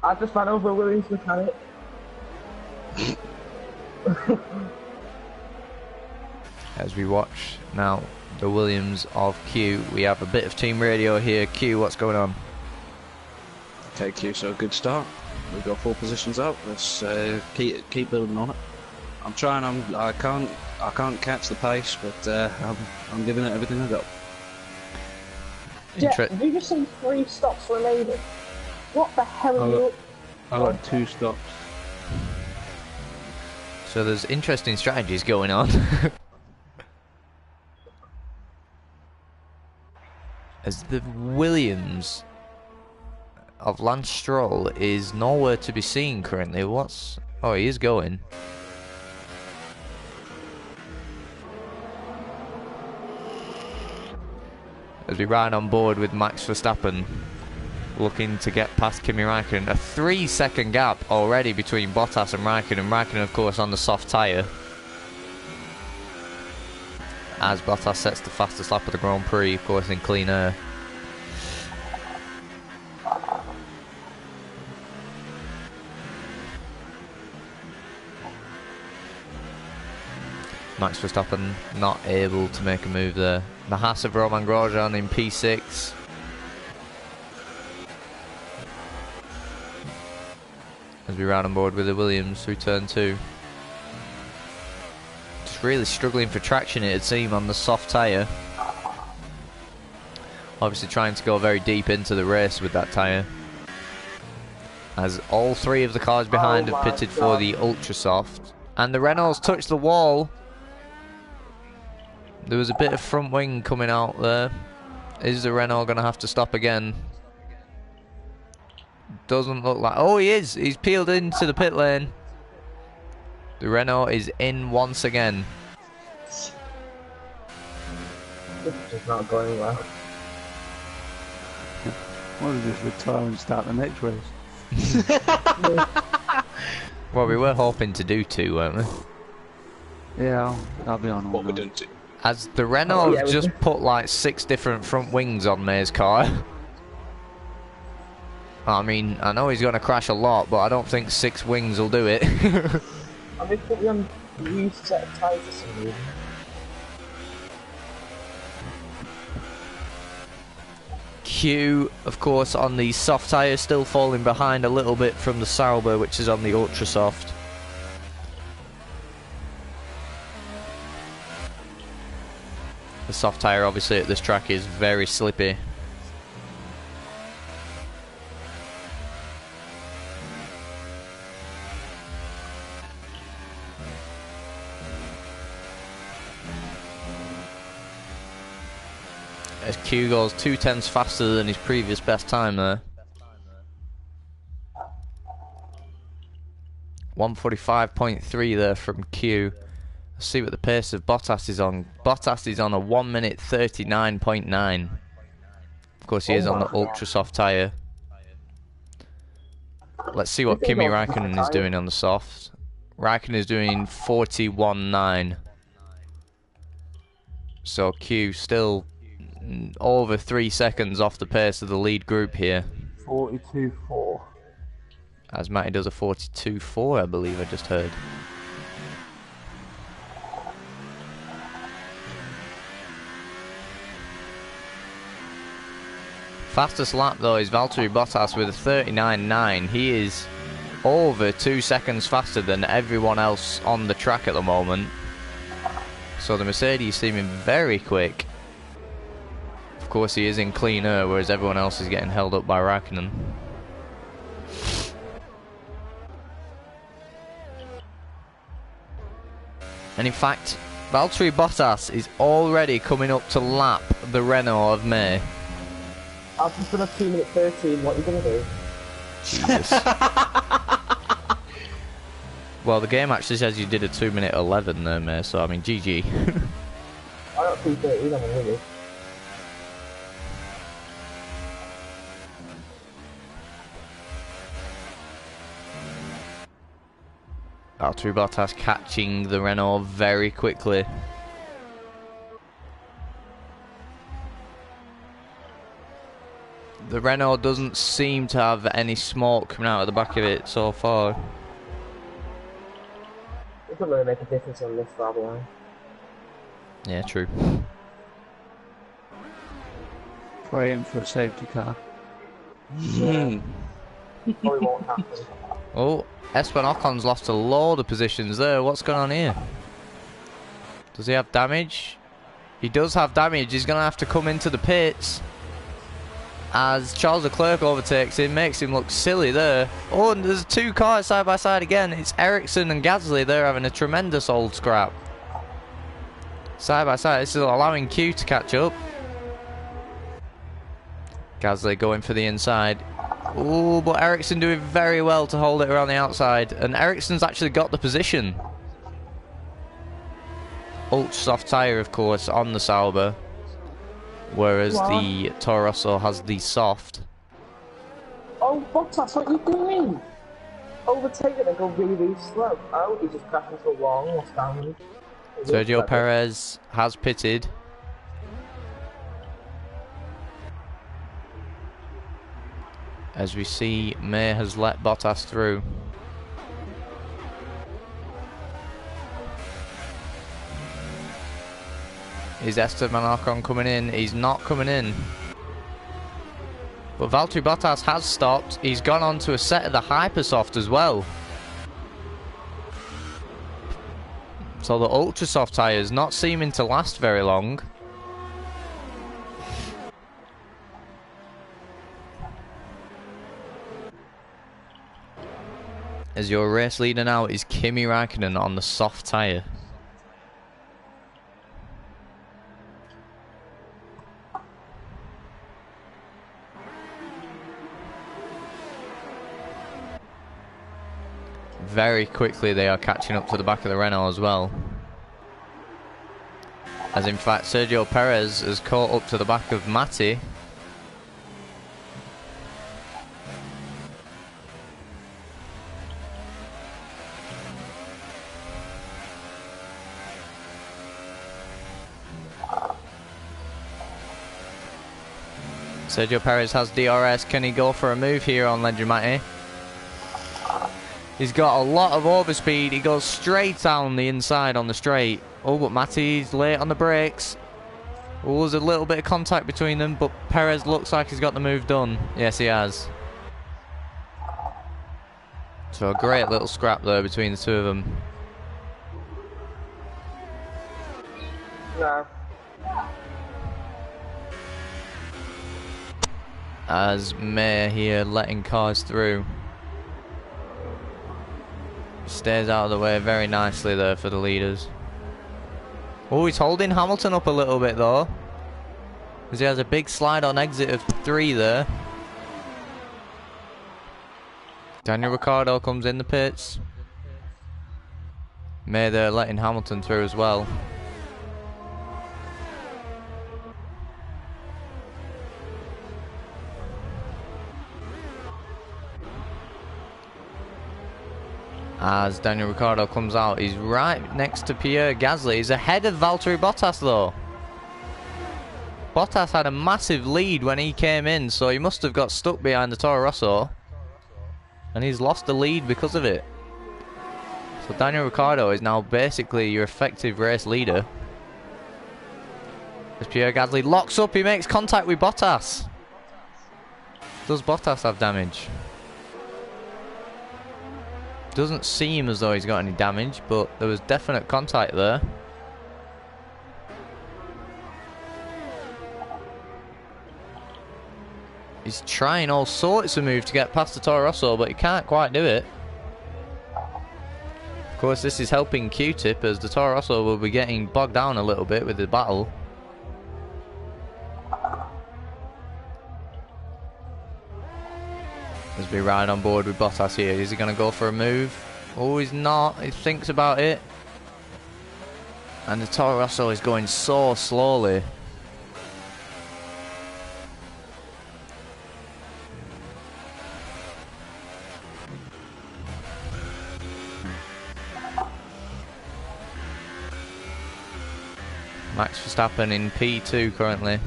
I just ran over a Williams mechanic. as we watch now the Williams of Q. We have a bit of team radio here. Q, what's going on? Okay, Q, so good start. We've got 4 positions up. Let's keep building on it. I'm trying. I can't catch the pace, but I'm giving it everything I got. Yeah, have you just seen 3 stops remaining? What the hell are you up? I got 2 stops. So there's interesting strategies going on. As the Williams of Lance Stroll is nowhere to be seen currently. Oh, he is going. As we ride on board with Max Verstappen, looking to get past Kimi Räikkönen. A 3-second gap already between Bottas and Räikkönen. Räikkönen, of course, on the soft tyre. As Bottas sets the fastest lap of the Grand Prix, of course, in clean air. Max Verstappen not able to make a move there. The Haas of Romain Grosjean in P6. As we ride on board with the Williams through turn 2. Just really struggling for traction, it'd seem, on the soft tyre. Obviously trying to go very deep into the race with that tyre. As all 3 of the cars behind have pitted for the ultra soft. And the Renault's touched the wall. There was a bit of front wing coming out there. Is the Renault going to have to stop again? Doesn't look like... Oh, he is! He's peeled into the pit lane. The Renault is in once again. This is just not going well. Why don't we just retire and start the next race? Well, we were hoping to do 2, weren't we? Yeah, I'll be on all What we night. done to? As the Renault have just put like 6 different front wings on May's car. I mean, I know he's going to crash a lot, but I don't think 6 wings will do it. I mean, put me on a new set of tyres for some reason. Q, of course, on the soft tyres, still falling behind a little bit from the Sauber, which is on the ultra soft. The soft tyre, obviously, at this track is very slippy. As Q goes 2/10 faster than his previous best time there. 1:45.3 there from Q. Let's see what the pace of Bottas is on. Bottas is on a 1:39.9. Of course, he is on the ultra soft tyre. Let's see what Kimi Räikkönen is doing on the soft. Räikkönen is doing 41.9. So Q still over 3 seconds off the pace of the lead group here. 42.4. As Matty does a 42.4, I believe I just heard. Fastest lap though is Valtteri Bottas with a 39.9. He is over 2 seconds faster than everyone else on the track at the moment. So the Mercedes seeming very quick. Of course he is in clean air, whereas everyone else is getting held up by Räikkönen. And in fact, Valtteri Bottas is already coming up to lap the Renault of May. I've just done a 2:13, what are you going to do? Jesus. Well, the game actually says you did a 2:11 there, May, so I mean, GG. I got 2:13, I'm a winner. Valtteri Bottas catching the Renault very quickly. The Renault doesn't seem to have any smoke coming out of the back of it so far. It doesn't really make a difference on this far behind. Yeah, true. Praying for a safety car. Probably won't happen. Oh, Esteban Ocon's lost a load of positions there. What's going on here? Does he have damage? He does have damage. He's going to have to come into the pits. As Charles Leclerc overtakes him, makes him look silly there. Oh, and there's two cars side by side again. It's Ericsson and Gasly. They're having a tremendous old scrap. Side by side. This is allowing Q to catch up. Gasly going for the inside. Oh, but Ericsson doing very well to hold it around the outside. And Ericsson's actually got the position. Ultra soft tyre, of course, on the Sauber. Whereas the Toro Rosso has the soft. Oh, Bottas, what are you doing? Overtake it and go really, really slow. Oh, he just crashed into a wall and lost damage. Sergio Perez has pitted. As we see, May has let Bottas through. Is Esteban Ocon coming in? He's not coming in. But Valtteri Bottas has stopped. He's gone on to a set of the Hypersoft as well. So the Ultra Soft tyres not seeming to last very long. As your race leader now is Kimi Räikkönen on the soft tyre. Very quickly they are catching up to the back of the Renault as well. As in fact Sergio Perez has caught up to the back of Matti. Sergio Perez has DRS. Can he go for a move here on Legend Matti? He's got a lot of overspeed. He goes straight down the inside on the straight. Oh, but Matty's late on the brakes. Oh, there's a little bit of contact between them, but Perez looks like he's got the move done. Yes, he has. So a great little scrap there between the two of them. No. As May here letting cars through. Stays out of the way very nicely there for the leaders. Oh, he's holding Hamilton up a little bit though, because he has a big slide on exit of 3 there. Daniel Ricciardo comes in the pits. May they're letting Hamilton through as well. As Daniel Ricciardo comes out, he's right next to Pierre Gasly. He's ahead of Valtteri Bottas though. Bottas had a massive lead when he came in, so he must have got stuck behind the Toro Rosso. And he's lost the lead because of it. So Daniel Ricciardo is now basically your effective race leader. As Pierre Gasly locks up, he makes contact with Bottas. Does Bottas have damage? Doesn't seem as though he's got any damage, but there was definite contact there. He's trying all sorts of moves to get past the Toro Rosso, but he can't quite do it. Of course, this is helping Q-Tip, as the Toro Rosso will be getting bogged down a little bit with the battle. As we ride on board with Bottas here. Is he going to go for a move? Oh, he's not. He thinks about it. And the Toro Rosso is going so slowly. Max Verstappen in P2 currently.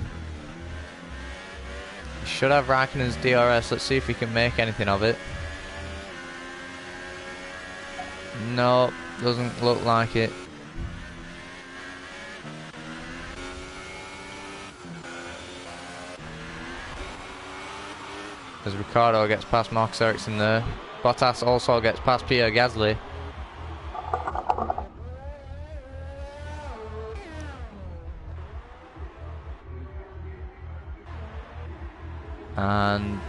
Should have Raikkonen's DRS. Let's see if we can make anything of it. No, doesn't look like it. as Ricciardo gets past Marcus Ericsson there. Bottas also gets past Pierre Gasly. And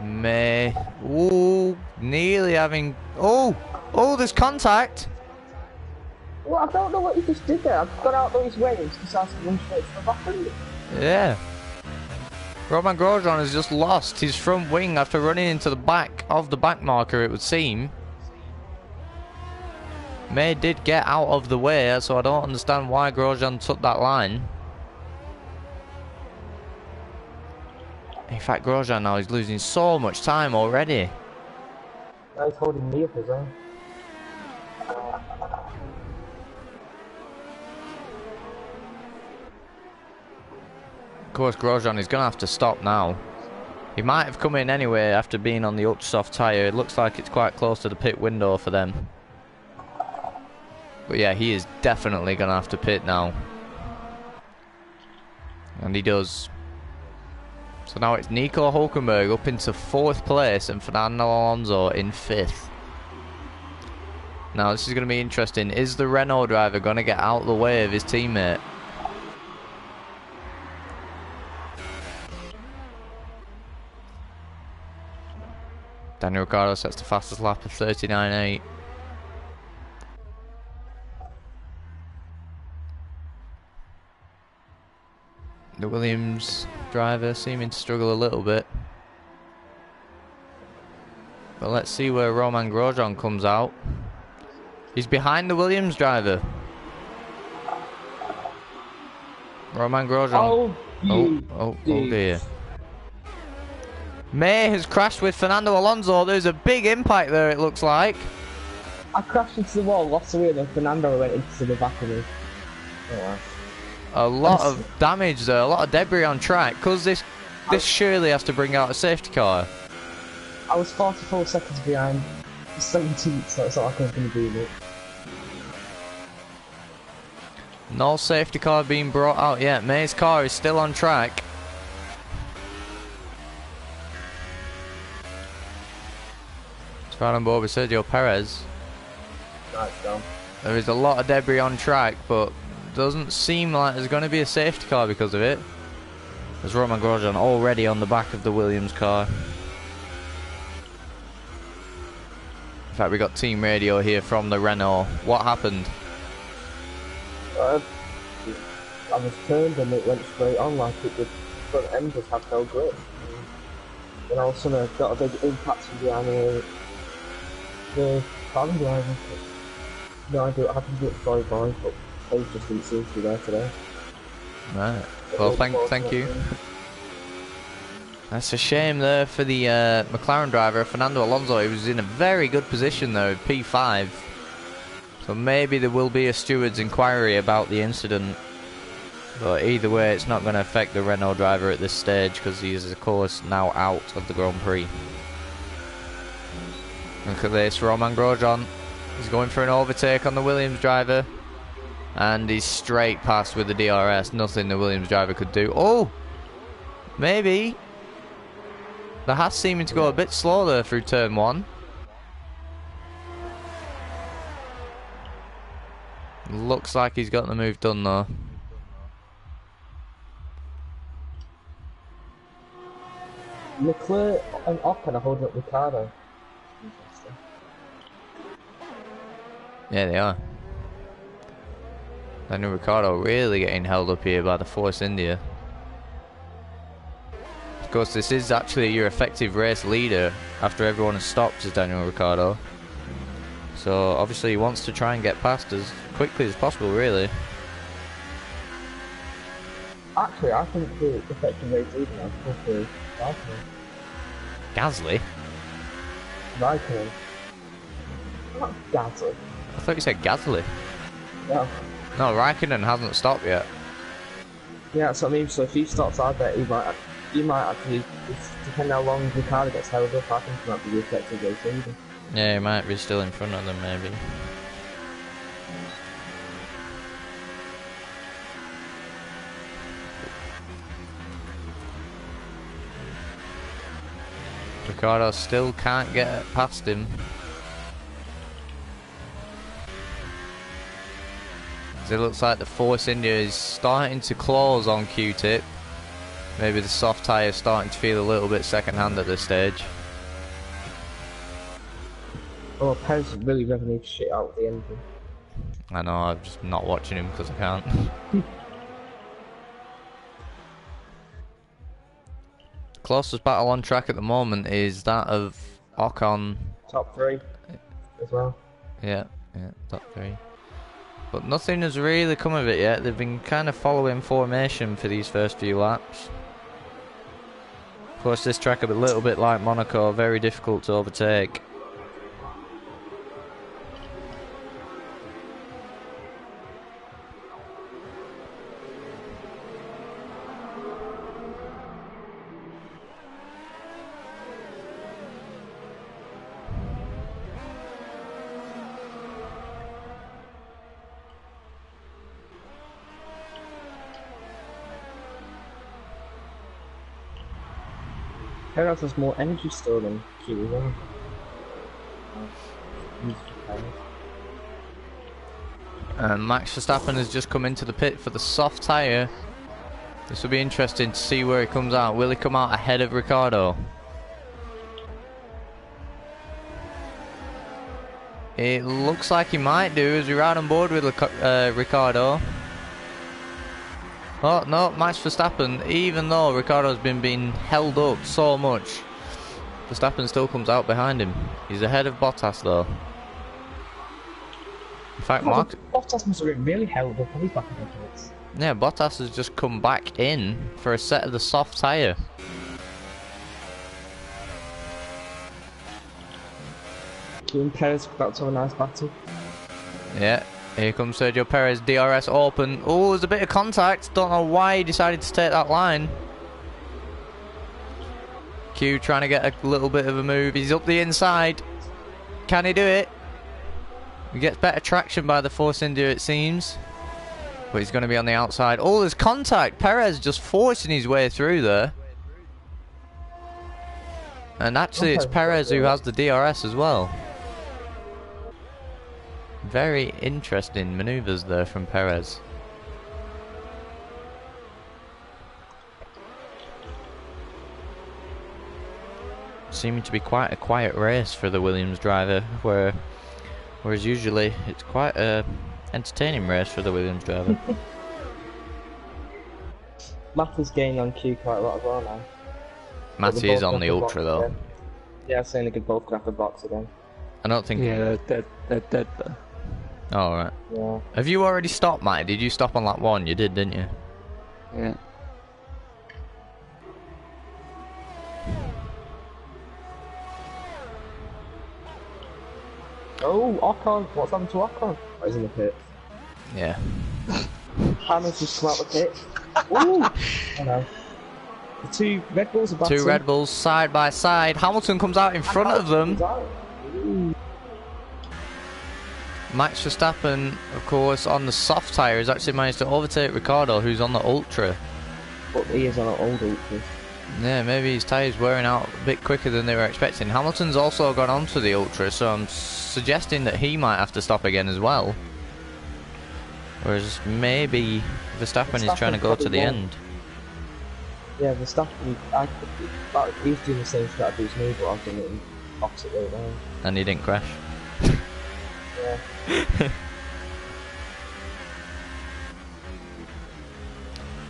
May, ooh, nearly having, oh, there's contact. Well, I don't know what he just did there. I've got out those wings, decided to run straight to the back of it. Yeah. Roman Grosjean has just lost his front wing after running into the back of the back marker, it would seem. May did get out of the way, so I don't understand why Grosjean took that line. In fact, Grosjean now is losing so much time already. Now he's holding me up as well. Of course, Grosjean is going to have to stop now. He might have come in anyway after being on the ultra soft tyre. It looks like it's quite close to the pit window for them. But yeah, he is definitely going to have to pit now. And he does. So now it's Nico Hulkenberg up into 4th place and Fernando Alonso in 5th. Now this is going to be interesting. Is the Renault driver going to get out of the way of his teammate? Daniel Ricciardo sets the fastest lap of 39.8. The Williams driver seeming to struggle a little bit. But let's see where Roman Grosjean comes out. He's behind the Williams driver. Roman Grosjean. Oh dear. May has crashed with Fernando Alonso. There's a big impact there, it looks like. I crashed into the wall, lost the wheel, and Fernando went into the back of me. Oh, wow. A lot of damage there, a lot of debris on track, because this surely has to bring out a safety car. I was 44 seconds behind the 17th, so it's not like I was going to do it. No safety car being brought out yet. May's car is still on track. It's right on board with Sergio Perez. Nice go. There is a lot of debris on track, but doesn't seem like there's going to be a safety car because of it. There's Roman Grosjean already on the back of the Williams car. In fact, we got team radio here from the Renault. What happened? I was turned and it went straight on like it did. Front end just had no grip. And all of a sudden I got a big impact from behind the cabin driver. No idea what happened to it before I blind, but they just didn't seem to be there today. Right. Well, thank you. That's a shame there for the McLaren driver, Fernando Alonso. He was in a very good position though, P5. So maybe there will be a steward's inquiry about the incident. But either way, it's not going to affect the Renault driver at this stage because he is, of course, now out of the Grand Prix. Look at this, Roman Grosjean. He's going for an overtake on the Williams driver. And he's straight past with the DRS. Nothing the Williams driver could do. Oh! Maybe. The Haas seeming to go a bit slow there through turn 1. Looks like he's got the move done though. Leclerc and Ocon are holding up Ricciardo. Yeah, they are. Daniel Ricciardo really getting held up here by the Force India. Of course, this is actually your effective race leader after everyone has stopped, is Daniel Ricciardo. So obviously he wants to try and get past as quickly as possible, really. Actually, I think the effective race leader now is supposed to Gasly? Raikkonen. Not Gasly. I thought you said Gasly. No. No, Raikkonen hasn't stopped yet. Yeah, that's what I mean. So if he stops, I bet he might actually, depending how long Ricciardo gets held up, I think he might be the effective race leader. Yeah, he might be still in front of them, maybe. Ricardo still can't get past him. It looks like the Force India is starting to close on Q-Tip. Maybe the soft tyre is starting to feel a little bit second-hand at this stage. Oh, Perez is really revving his shit out at the engine. I know, I'm just not watching him because I can't. Closest battle on track at the moment is that of Ocon. Top 3 as well. Yeah, top 3. But nothing has really come of it yet. They've been kind of following formation for these first few laps. Of course, this track a little bit like Monaco, very difficult to overtake. Perez has more energy still than Q as well. And Max Verstappen has just come into the pit for the soft tyre. This will be interesting to see where he comes out. Will he come out ahead of Ricardo? It looks like he might do as we ride on board with Ricardo. Oh no, Max Verstappen, even though Ricardo's been being held up so much, Verstappen still comes out behind him. He's ahead of Bottas though. In fact, Bottas must have been really held up when he's back in the pits. Yeah, Bottas has just come back in for a set of the soft tyre. Q and Perez about to have a nice battle. Yeah. Here comes Sergio Perez, DRS open. Oh, there's a bit of contact. Don't know why he decided to take that line. Q trying to get a little bit of a move. He's up the inside. Can he do it? He gets better traction by the Force India, it seems. But he's going to be on the outside. Oh, there's contact. Perez just forcing his way through there. And actually, it's Perez who has the DRS as well. Very interesting manoeuvres there from Perez. Seeming to be quite a quiet race for the Williams driver, whereas usually it's quite a entertaining race for the Williams driver. Matthew's gaining on Q quite a lot as well now. Matty is on the Ultra though. Again. Yeah, saying they could both grab the box again. I don't think... Yeah, they're dead though. Oh, right. Yeah. Have you already stopped, Matty? Did you stop on lap 1? You did, didn't you? Yeah. Oh, Ocon! What's happened to Ocon? Oh, he's in the pit. Yeah. Hammer's just come out the pit. Ooh! I know. The two Red Bulls are battling. Two Red Bulls side by side. Hamilton comes out in front of them. Ooh. Max Verstappen, of course, on the soft tyre has actually managed to overtake Ricciardo, who's on the Ultra. But he is on an old Ultra. Yeah, maybe his tyre's wearing out a bit quicker than they were expecting. Hamilton's also gone onto the Ultra, so I'm suggesting that he might have to stop again as well. Whereas maybe Verstappen is trying to go to the end. Yeah, Verstappen, he's doing the same strategy as me, but I've done it in opposite way around. And he didn't crash. Yeah.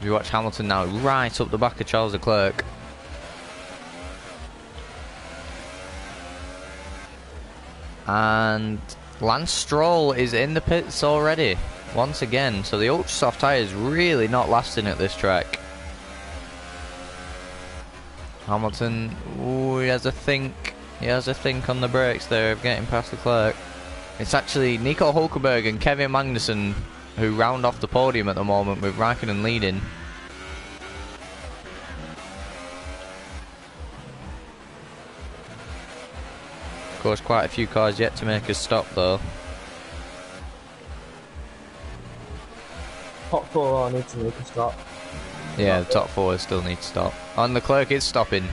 You watch Hamilton now right up the back of Charles Leclerc. And Lance Stroll is in the pits already, once again. So the ultra soft tyre is really not lasting at this track. Hamilton, ooh, he has a think. He has a think on the brakes there of getting past Leclerc. It's actually Nico Hulkenberg and Kevin Magnussen who round off the podium at the moment, with Raikkonen leading. Of course, quite a few cars yet to make a stop though. Top four I need to make a stop. Yeah, the top four still need to stop. And Leclerc is stopping.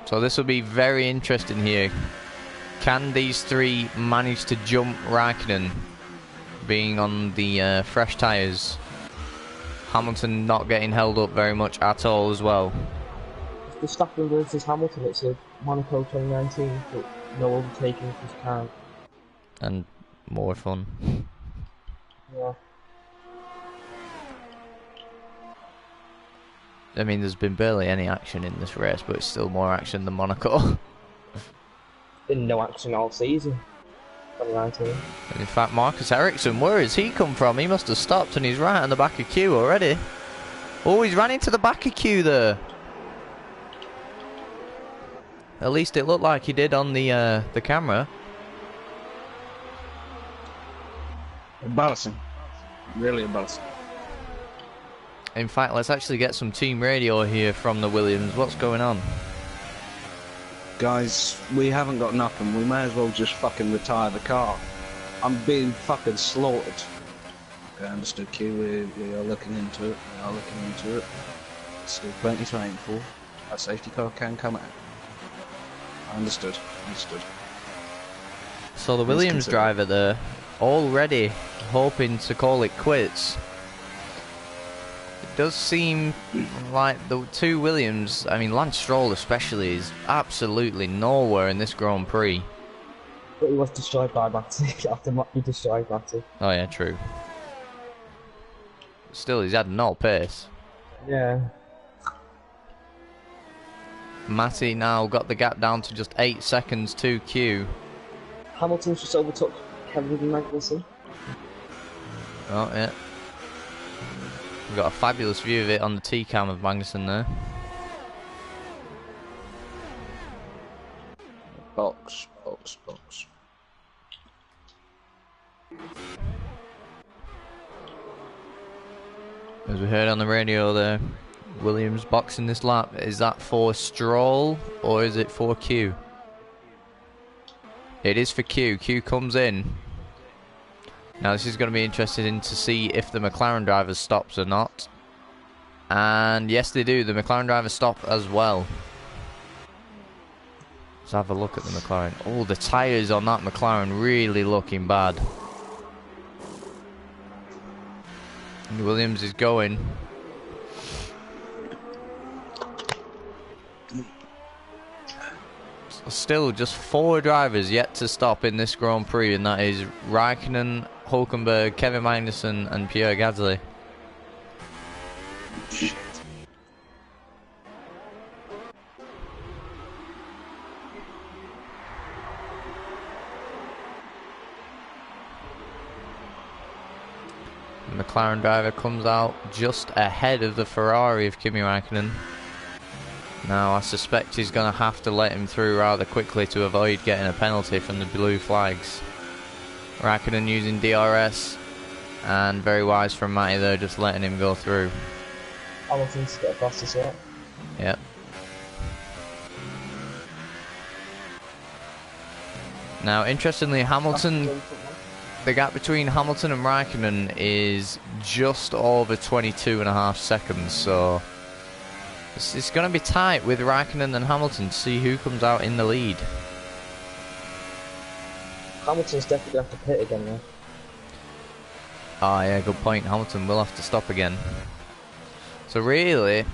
So this will be very interesting here. Can these three manage to jump Raikkonen, being on the fresh tyres? Hamilton not getting held up very much at all as well. It's Verstappen versus Hamilton. It's a Monaco 2019, but no overtaking because can't. And more fun. Yeah. I mean, there's been barely any action in this race, but it's still more action than Monaco. Been no action all season. 2019. And in fact, Marcus Ericsson, where has he come from? He must have stopped and he's right on the back of queue already. Oh, he's ran into the back of queue there. At least it looked like he did on the camera. Embarrassing. Really embarrassing. In fact, let's actually get some team radio here from the Williams. What's going on? Guys, we haven't got nothing. We may as well just fucking retire the car. I'm being fucking slaughtered. Okay, understood, Q. We are looking into it. We are looking into it. Still plenty to aim for. A safety car can come out. Understood. Understood. So the Williams driver there, already hoping to call it quits. It does seem like the two Williams, I mean Lance Stroll especially, is absolutely nowhere in this Grand Prix. But he was destroyed by Matty after Matty destroyed Matty. Oh yeah, true. Still, he's had no pace. Yeah. Matty now got the gap down to just 8 seconds to Q. Hamilton's just overtook Kevin Magnussen. Oh yeah. We've got a fabulous view of it on the T-cam of Magnussen there. Box, box, box. As we heard on the radio there, Williams boxing this lap. Is that for Stroll or is it for Q? It is for Q. Q comes in. Now this is going to be interesting to see if the McLaren driver stops or not. And yes they do. The McLaren driver stop as well. Let's have a look at the McLaren. Oh, the tyres on that McLaren really looking bad. And Williams is going. Still just 4 drivers yet to stop in this Grand Prix, and that is Raikkonen, Hulkenberg, Kevin Magnussen and Pierre Gasly. Shit. The McLaren driver comes out just ahead of the Ferrari of Kimi Raikkonen. Now I suspect he's going to have to let him through rather quickly to avoid getting a penalty from the blue flags. Raikkonen using DRS, and very wise from Matty there, just letting him go through. Hamilton's got a fastest yet. Yep. Now interestingly, Hamilton, the gap between Hamilton and Raikkonen is just over 22.5 seconds, so it's going to be tight with Raikkonen and Hamilton to see who comes out in the lead. Hamilton's definitely going to have to pit again now. Ah, yeah, good point. Hamilton will have to stop again. So really,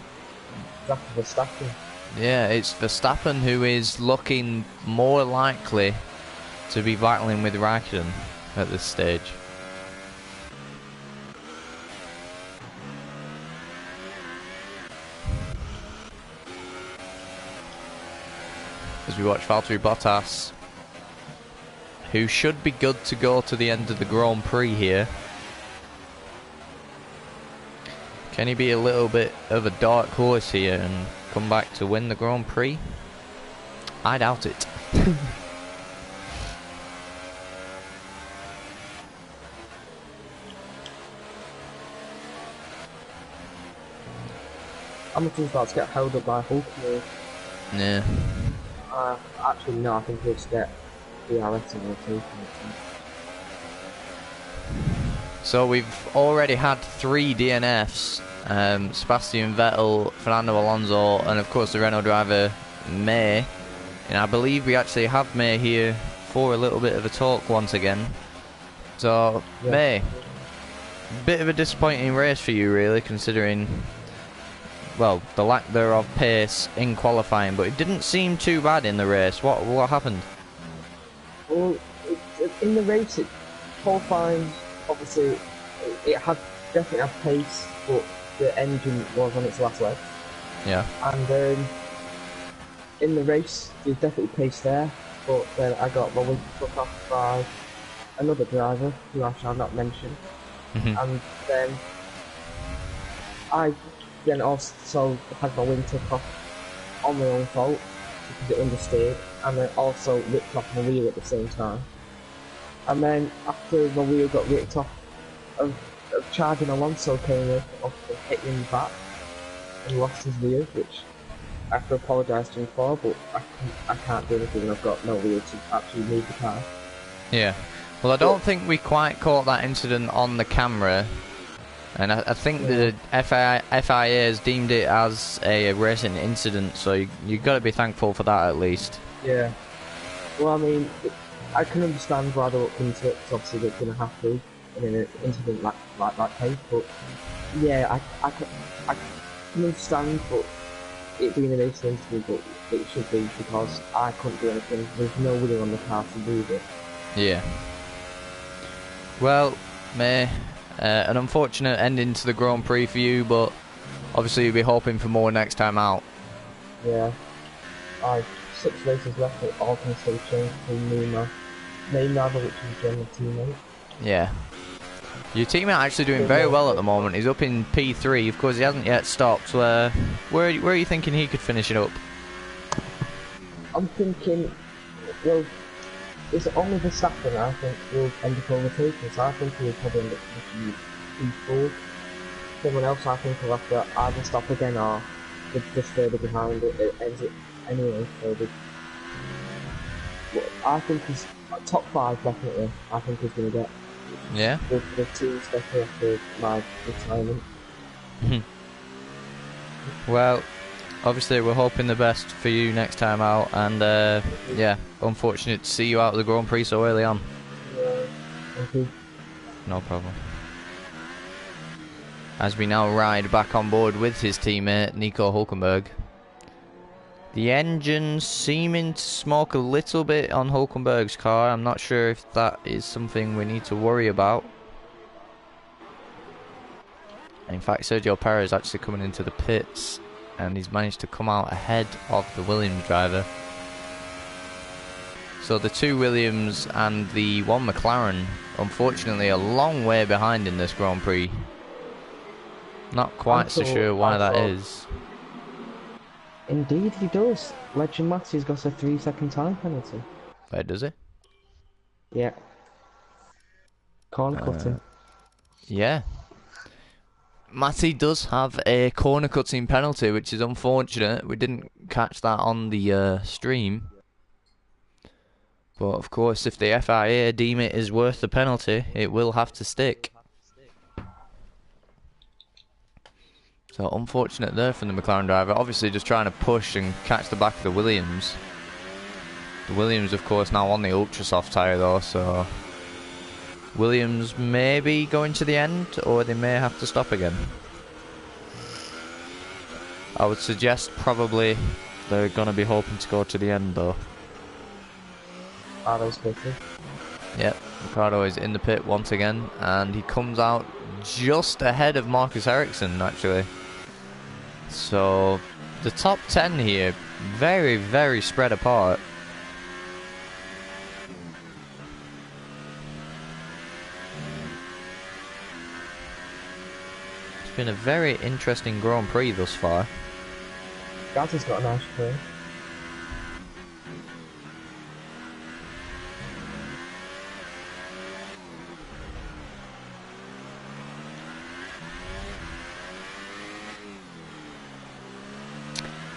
After Verstappen. yeah, it's Verstappen who is looking more likely to be battling with Raikkonen at this stage. As we watch Valtteri Bottas, who should be good to go to the end of the Grand Prix here. Can he be a little bit of a dark horse here and come back to win the Grand Prix? I doubt it. Hamilton's about to get held up by Hulkenberg. Yeah. Actually, no, I think he'll just get DRS and rotation. So we've already had 3 DNFs. Sebastian Vettel, Fernando Alonso, and of course the Renault driver May. And I believe we actually have May here for a little bit of a talk once again. So, Yeah. May, bit of a disappointing race for you really, considering, well, the lack thereof pace in qualifying, but it didn't seem too bad in the race. What happened? Well, in the race, qualifying, obviously, it had definitely had pace, but the engine was on its last leg. Yeah. And in the race, there's definitely pace there, but then I got my wing took off by another driver, who I shall not mention. And then I then also had my wing took off on my own fault because it understeered, and then also ripped off my wheel at the same time. And then after my wheel got ripped off, of charging Alonso came in, obviously hit him in the back and lost his wheel, which I have to apologise to him for, but I can't do anything when I've got no wheel to actually move the car. Yeah. Well, I don't think we quite caught that incident on the camera, and I think the FIA has deemed it as a racing incident, so you've got to be thankful for that at least. Yeah. Well, I mean, I can understand why they looked into it, because obviously they're going to have to in an incident like that case, but yeah, I can understand, but it being an incident, but it should be, because I couldn't do anything. There's no wheel on the car to move it. Yeah. Well, May, an unfortunate ending to the Grand Prix for you, but obviously you'll be hoping for more next time out. Yeah. 6 races left, it all can still change between me and my main rival, which is Gemma's teammate. Yeah. Your teammate actually doing very well at the moment. He's up in P3. Of course, he hasn't yet stopped. Where are you thinking he could finish it up? I'm thinking, well, it's only Verstappen I think will end up overtaking, so I think he'll probably end up finishing P4. Someone else I think will have to either stop again or just further behind it ends it anyway, so I think he's top 5 definitely. I think he's going to get. Yeah. The team, especially after my retirement. Well, obviously we're hoping the best for you next time out, and yeah, unfortunate to see you out of the Grand Prix so early on. Yeah, thank you. No problem. As we now ride back on board with his teammate Nico Hulkenberg. The engine seeming to smoke a little bit on Hulkenberg's car. I'm not sure if that is something we need to worry about. In fact, Sergio Perez actually coming into the pits, and he's managed to come out ahead of the Williams driver. So the 2 Williams and the 1 McLaren, unfortunately, a long way behind in this Grand Prix. Not quite so sure why that is. Indeed he does. Legend Matthew's got a 3-second time penalty. Where does it? Yeah. Corner cutting. Yeah. Matty does have a corner cutting penalty, which is unfortunate. We didn't catch that on the stream. But of course, if the FIA deem it is worth the penalty, it will have to stick. So unfortunate there from the McLaren driver. Obviously just trying to push and catch the back of the Williams. The Williams, of course, now on the ultra soft tyre though, so Williams may be going to the end, or they may have to stop again. I would suggest probably they're going to be hoping to go to the end though. Ricardo's pitted. Yep, Ricardo is in the pit once again, and he comes out just ahead of Marcus Ericsson actually. So the top 10 here, very, very spread apart. It's been a very interesting Grand Prix thus far. Gazza's got a nice play.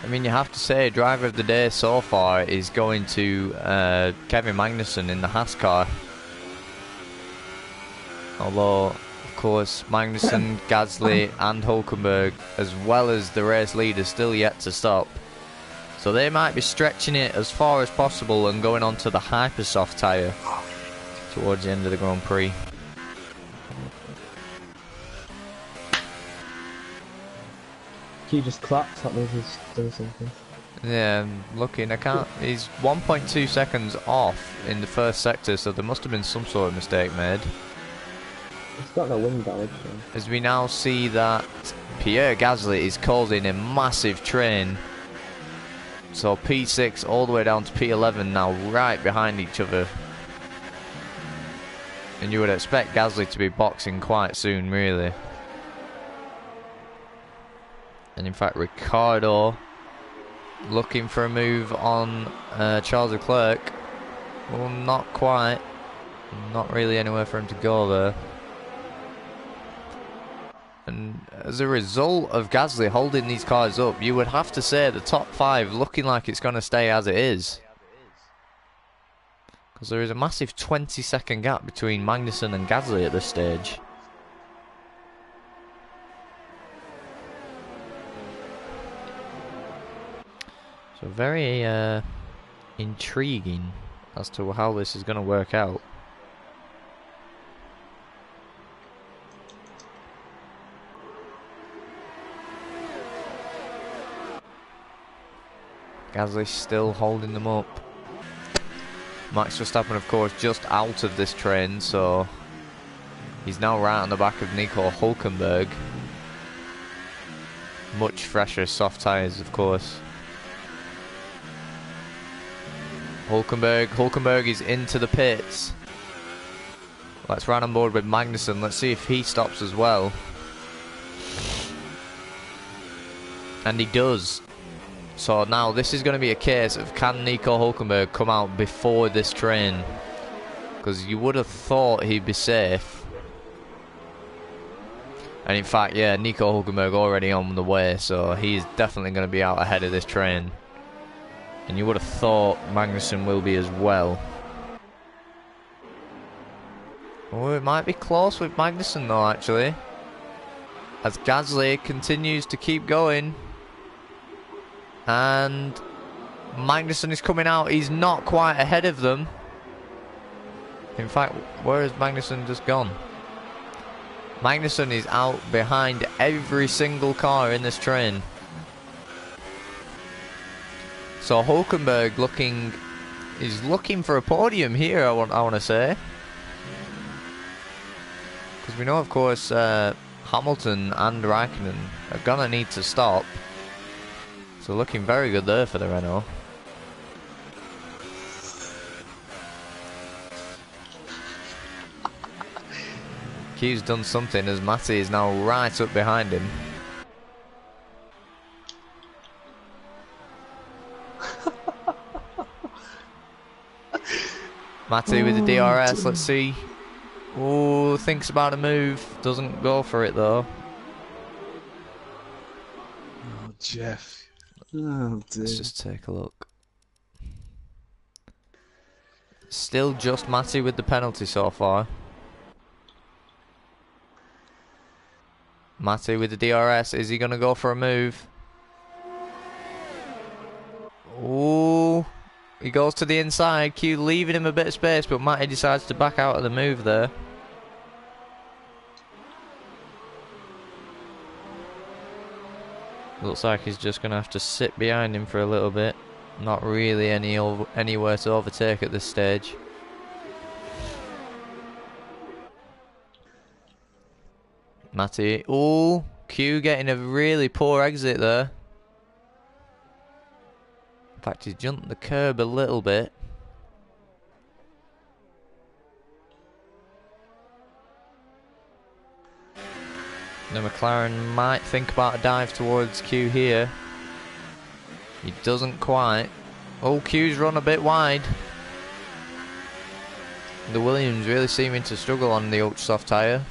I mean, you have to say, driver of the day so far is going to Kevin Magnussen in the Haas car. Although, of course, Magnussen, Gasly and Hulkenberg, as well as the race leader, still yet to stop. So they might be stretching it as far as possible and going on to the hyper soft tyre towards the end of the Grand Prix. He just claps, that means he's doing something. Yeah, I'm looking, I can't, he's 1.2 seconds off in the first sector, so there must have been some sort of mistake made. He's got no wing damage. So. As we now see that Pierre Gasly is causing a massive train. So P6 all the way down to P11 now, right behind each other. And you would expect Gasly to be boxing quite soon, really. And in fact, Ricciardo looking for a move on Charles Leclerc. Well, not quite. Not really anywhere for him to go there. And as a result of Gasly holding these cars up, you would have to say the top 5 looking like it's going to stay as it is. Because there is a massive 20-second gap between Magnussen and Gasly at this stage. So very intriguing as to how this is going to work out. Gasly still holding them up. Max Verstappen, of course, just out of this train, so he's now right on the back of Nico Hülkenberg. Much fresher soft tyres, of course. Hülkenberg is into the pits. Let's run on board with Magnussen. Let's see if he stops as well. And he does. So now this is going to be a case of, can Nico Hülkenberg come out before this train? Because you would have thought he'd be safe. And in fact, yeah, Nico Hülkenberg already on the way, so he's definitely going to be out ahead of this train. And you would have thought Magnussen will be as well. Oh, it might be close with Magnussen though, actually. As Gasly continues to keep going. And Magnussen is coming out. He's not quite ahead of them. In fact, where has Magnussen just gone? Magnussen is out behind every single car in this train. So Hülkenberg is looking for a podium here, I want to say. Because we know, of course, Hamilton and Raikkonen are going to need to stop. So looking very good there for the Renault. Q's done something as Matti is now right up behind him. Matti with the DRS, let's see. Oh, thinks about a move. Doesn't go for it though. Oh, Jeff. Oh, dear. Let's just take a look. Still just Matti with the penalty so far. Matti with the DRS. Is he going to go for a move? Oh, he goes to the inside. Q leaving him a bit of space, but Matti decides to back out of the move there. Looks like he's just going to have to sit behind him for a little bit. Not really anywhere to overtake at this stage. Matti. Oh, Q getting a really poor exit there. In fact, he's jumped the curb a little bit. Now McLaren might think about a dive towards Q here. He doesn't quite. Oh, Q's run a bit wide. The Williams really seeming to struggle on the ultra soft tyre.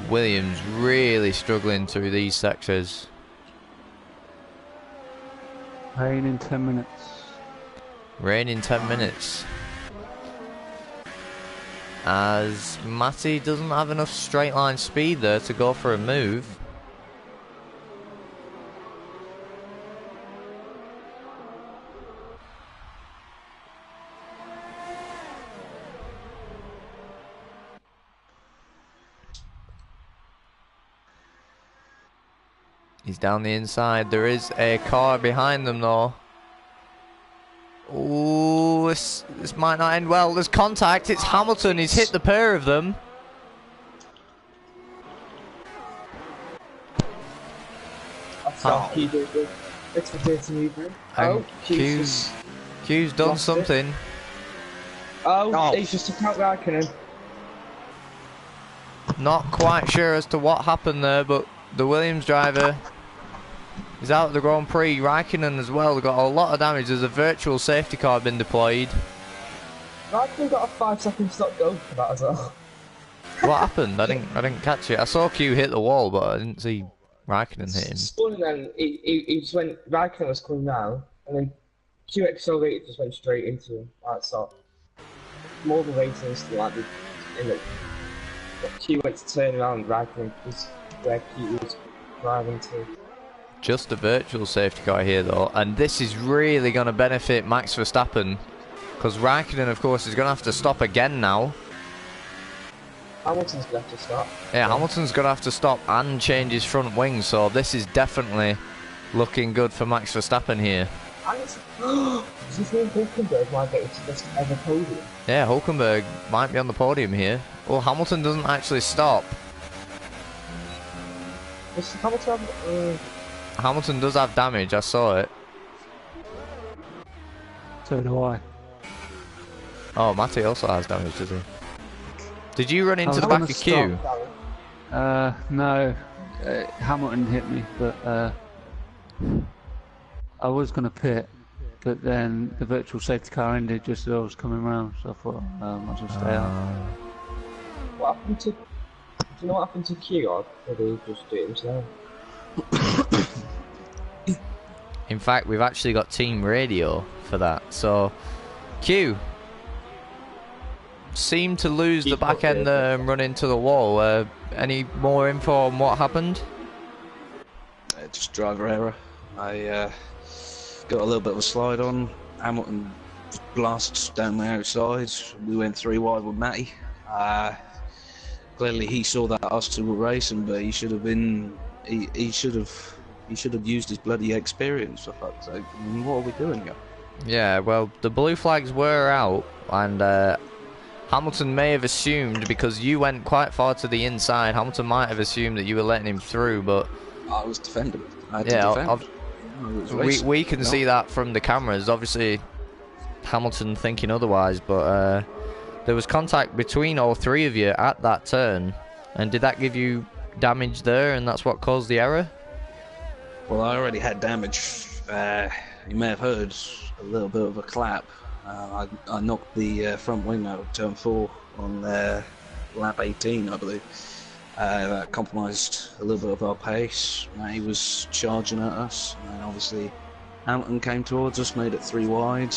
Williams really struggling through these sectors. Rain in 10 minutes. Rain in 10 minutes. As Matty doesn't have enough straight line speed there to go for a move. He's down the inside. There is a car behind them though. Ooh, this might not end well. There's contact. It's Hamilton. He's hit the pair of them. It's for dirty movement. And Q's done something. Oh, he's just took out Raikkonen. Not quite sure as to what happened there, but the Williams driver is out of the Grand Prix. Raikkonen as well. They've got a lot of damage. There's a virtual safety car been deployed. Raikkonen got a 5-second stop go for that as well. What happened? I didn't catch it. I saw Q hit the wall, but I didn't see Raikkonen hit him. Spun and then he just went. Raikkonen was coming down, and then Q accelerated, just went straight into him. Right, so more than racing instant like in the Q went to turn around. Raikkonen was where Q was driving to. Just a virtual safety car here though, and this is really going to benefit Max Verstappen, because Raikkonen of course is going to have to stop again now. Hamilton's going to have to stop. Yeah, Hamilton's going to have to stop and change his front wing, so this is definitely looking good for Max Verstappen here. And it's Hulkenberg might get into this ever podium. Yeah, Hulkenberg might be on the podium here. Well, Hamilton doesn't actually stop. Does Hamilton have, Hamilton does have damage, I saw it. So do I. Oh, Matty also has damage, does he? Did you run into the back of Q? No. Hamilton hit me, but I was going to pit, but then the virtual safety car ended just as I was coming round, so I thought I might as well stay out. What happened to... Do you know what happened to Q, or did he just do it himself? In fact, we've actually got team radio for that. So, Q seemed to lose the back end there and run into the wall. Any more info on what happened? Just driver error. I got a little bit of a slide on. Hamilton blasts down the outside. We went 3 wide with Matty. Clearly he saw that us two were racing, but he should have been. He should have used his bloody experience, for fuck's sake. I mean, what are we doing here? Yeah, well, the blue flags were out, and Hamilton may have assumed, because you went quite far to the inside, Hamilton might have assumed that you were letting him through, but... I was defending. I had to defend. We can see that from the cameras. Obviously, Hamilton thinking otherwise, but there was contact between all three of you at that turn, and did that give you damage there, and that's what caused the error? Well, I already had damage. You may have heard a little bit of a clap. I knocked the front wing out of turn 4 on lap 18, I believe. That compromised a little bit of our pace. He was charging at us, and obviously Hamilton came towards us, made it 3 wide,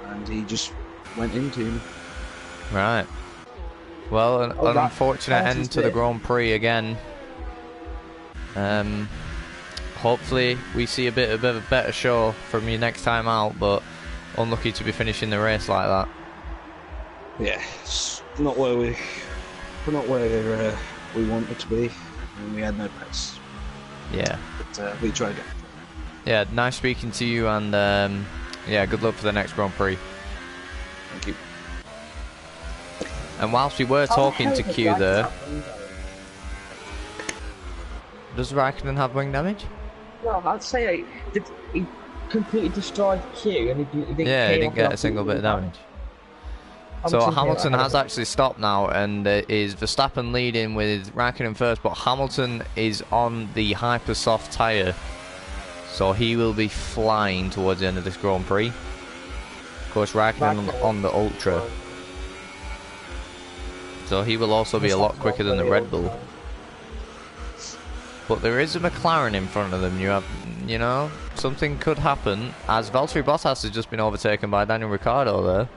and he just went into him. Right. Well, an unfortunate end to the Grand Prix again. Hopefully we see a bit of a better show from you next time out, but unlucky to be finishing the race like that. Yeah, it's not where we're not where we wanted to be, and we had no pace. Yeah. But we tried again. Yeah, nice speaking to you, and yeah, good luck for the next Grand Prix. Thank you. And whilst we were talking to Q there, does Raikkonen have wing damage? No, I'd say he completely destroyed Q, and he didn't get a single bit of damage. So Hamilton has actually stopped now, and is Verstappen leading with Raikkonen first, but Hamilton is on the hyper soft tyre, so he will be flying towards the end of this Grand Prix. Of course, Raikkonen on the Ultra, so he will also be a lot quicker than the Red Bull. But there is a McLaren in front of them. You know, something could happen, as Valtteri Bottas has just been overtaken by Daniel Ricciardo there.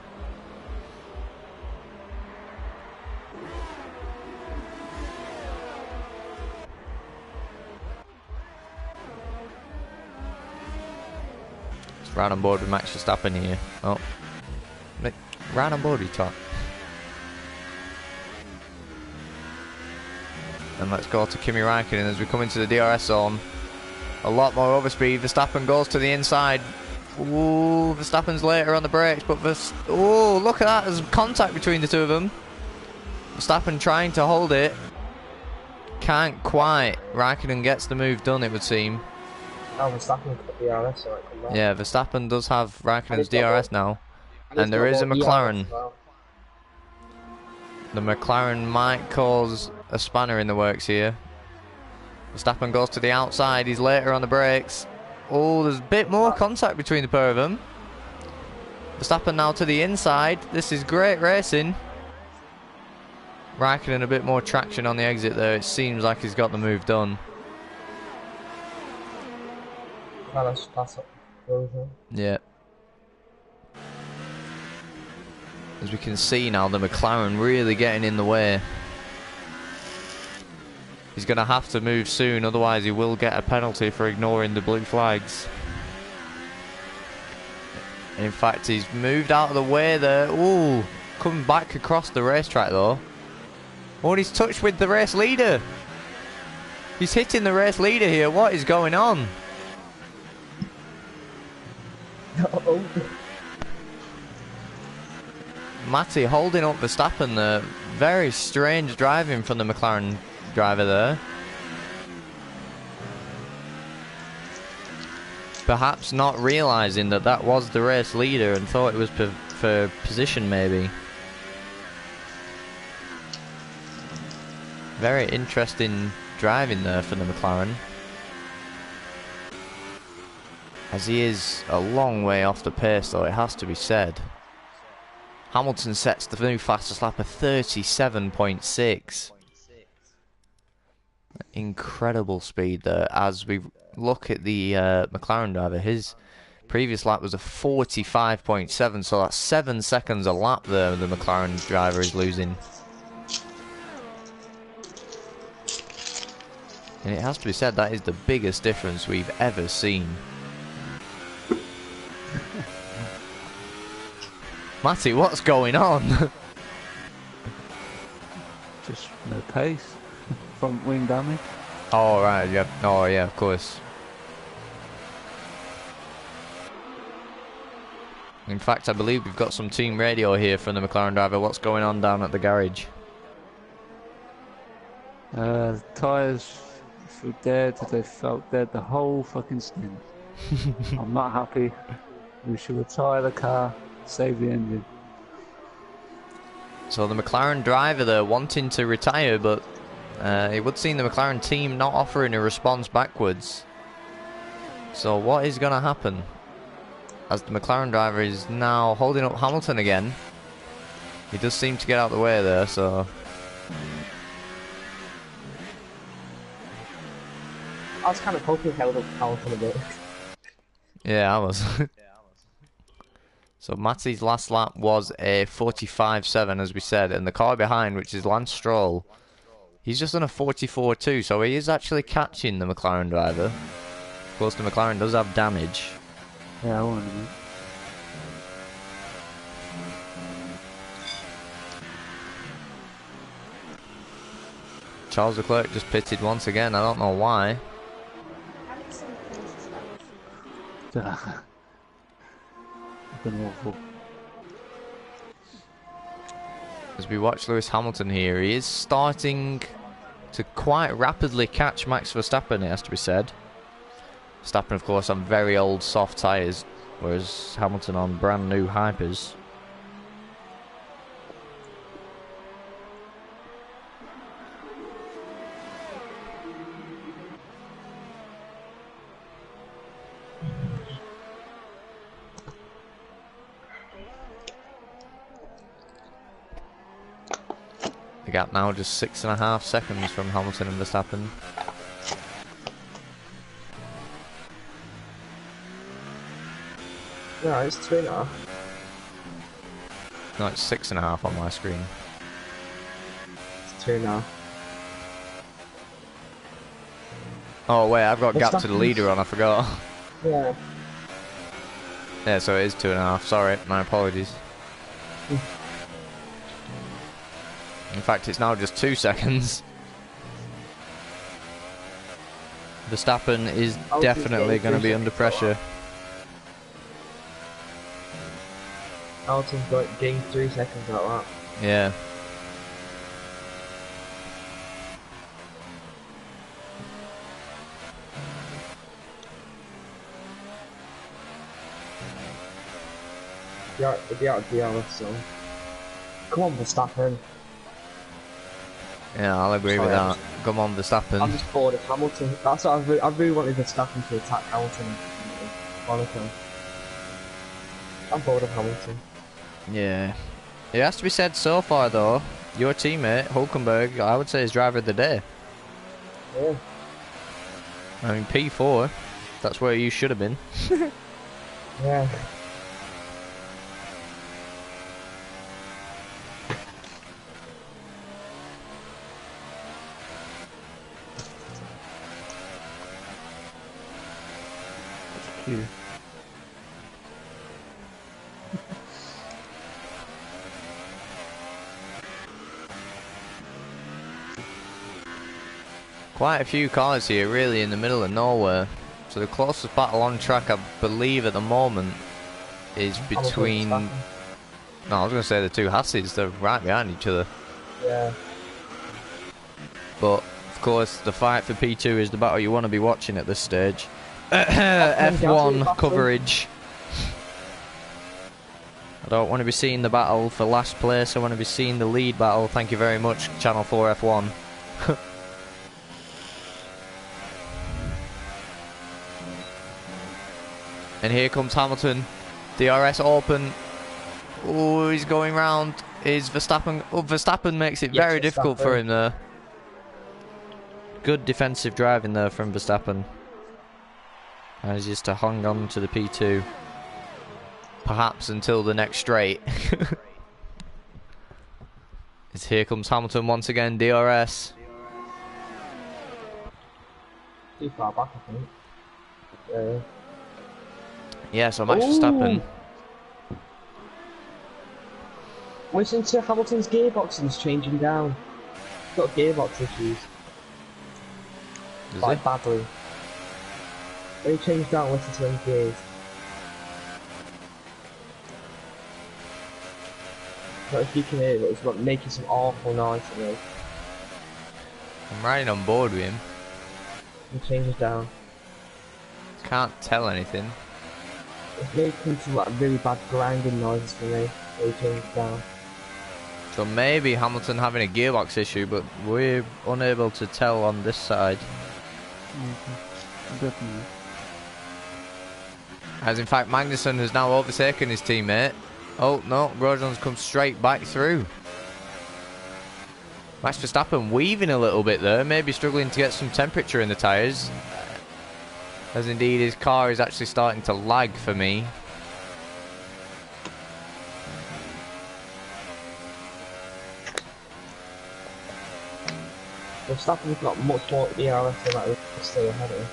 It's right on board with Max Verstappen here. Oh, right on board with top. And let's go to Kimi Räikkönen as we come into the DRS zone. A lot more overspeed. Verstappen goes to the inside. Ooh, Verstappen's later on the brakes, but oh, look at that. There's contact between the two of them. Verstappen trying to hold it. Can't quite. Räikkönen gets the move done, it would seem. Oh, Verstappen got DRS, so come back. Yeah, Verstappen does have Räikkönen's DRS now. And there is a McLaren. Well. The McLaren might cause a spanner in the works here. Verstappen goes to the outside, he's later on the brakes. Oh, there's a bit more contact between the pair of them. Verstappen now to the inside. This is great racing. Räikkönen a bit more traction on the exit there. It seems like he's got the move done. Well, let's pass up. Yeah. As we can see now, the McLaren really getting in the way. He's going to have to move soon, otherwise he will get a penalty for ignoring the blue flags. In fact, he's moved out of the way there. Ooh, coming back across the racetrack though. Oh, and he's touched with the race leader. He's hitting the race leader here. What is going on? Matty holding up Verstappen there. Very strange driving from the McLaren driver there. Perhaps not realising that that was the race leader and thought it was for position maybe. Very interesting driving there for the McLaren. As he is a long way off the pace though, it has to be said. Hamilton sets the new fastest lap of 37.6. Incredible speed there. As we look at the McLaren driver, his previous lap was a 45.7, so that's 7 seconds a lap there the McLaren driver is losing. And it has to be said, that is the biggest difference we've ever seen. Matty, what's going on? Just no pace. Front wing damage. Oh, right, yeah. Oh, yeah, of course. In fact, I believe we've got some team radio here from the McLaren driver. What's going on down at the garage? Tyres feel dead. They felt dead the whole fucking stint. I'm not happy. We should retire the car, save the engine. So the McLaren driver there wanting to retire, but it would seem the McLaren team not offering a response backwards. So what is going to happen? As the McLaren driver is now holding up Hamilton again. He does seem to get out of the way there, so... I was kind of hoping he held up Hamilton a bit. Yeah, I was. So Matty's last lap was a 45.7, as we said, and the car behind, which is Lance Stroll, he's just done a 44.2, so he is actually catching the McLaren driver. Of course, the McLaren does have damage. Yeah, I want to. Charles Leclerc just pitted once again, I don't know why. Been awful. As we watch Lewis Hamilton here, he is starting to quite rapidly catch Max Verstappen, it has to be said. Verstappen, of course, on very old soft tyres, whereas Hamilton on brand new hypers. The gap now just 6.5 seconds from Hamilton and Verstappen. No, it's 2.5. No, it's 6.5 on my screen. It's 2.5. Oh wait, I've got gap to the Verstappen's- leader on, I forgot. Yeah. Yeah, so it is 2.5, sorry, my apologies. In fact, it's now just 2 seconds. Verstappen is definitely going to be under pressure. Hamilton's got gained 3 seconds out of that. Yeah. It'd be out of DRS, so. Come on, Verstappen. Yeah, I'll agree with that. Come on, I'm Verstappen. just bored of Hamilton. That's what I really wanted Verstappen to attack Hamilton in Monaco. I'm bored of Hamilton. Yeah. It has to be said so far, though, your teammate, Hulkenberg, I would say is driver of the day. Yeah. I mean, P4, that's where you should have been. Yeah. Cute. Quite a few cars here, really, in the middle of nowhere. So the closest battle on track, I believe, at the moment is between... Hamilton, No, I was going to say the two Hasses. They're right behind each other. Yeah. But, of course, the fight for P2 is the battle you want to be watching at this stage. F1 coverage. I don't want to be seeing the battle for last place. I want to be seeing the lead battle. Thank you very much, Channel 4 F1. And here comes Hamilton. DRS open. Oh, he's going round. Is Verstappen? Oh, Verstappen makes it very difficult for him there. Good defensive driving there from Verstappen. And he's just to hang on to the P2. Perhaps until the next straight. As here comes Hamilton once again, DRS. Too far back, I think. Yeah. Yeah, so Max Verstappen. Listen to Hamilton's gearbox and it's changing down. He's got gearbox issues. Does Like he? badly. When he changed down, listen to his gears. I don't know if you can hear it, but it's making some awful noise to me. I'm riding on board with him. He changes down. Can't tell anything. It's making some like really bad grinding noises for me when he changes down. So maybe Hamilton having a gearbox issue, but we're unable to tell on this side. Definitely. As in fact, Magnussen has now overtaken his teammate. Oh no, Grosjean's come straight back through. Max Verstappen weaving a little bit there, maybe struggling to get some temperature in the tyres. As indeed his car is actually starting to lag for me. Verstappen's got much more ERS than that to stay ahead of him.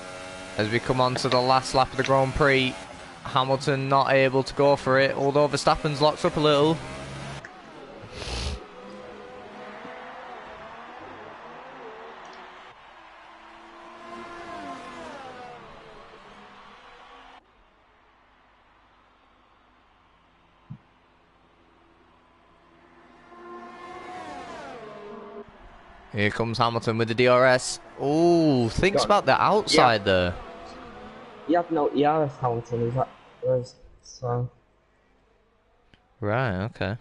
As we come on to the last lap of the Grand Prix, Hamilton not able to go for it, although Verstappen's locked up a little. Here comes Hamilton with the DRS. Oh, thinks about the outside there. He had no ERS, Hamilton, so... Right, okay.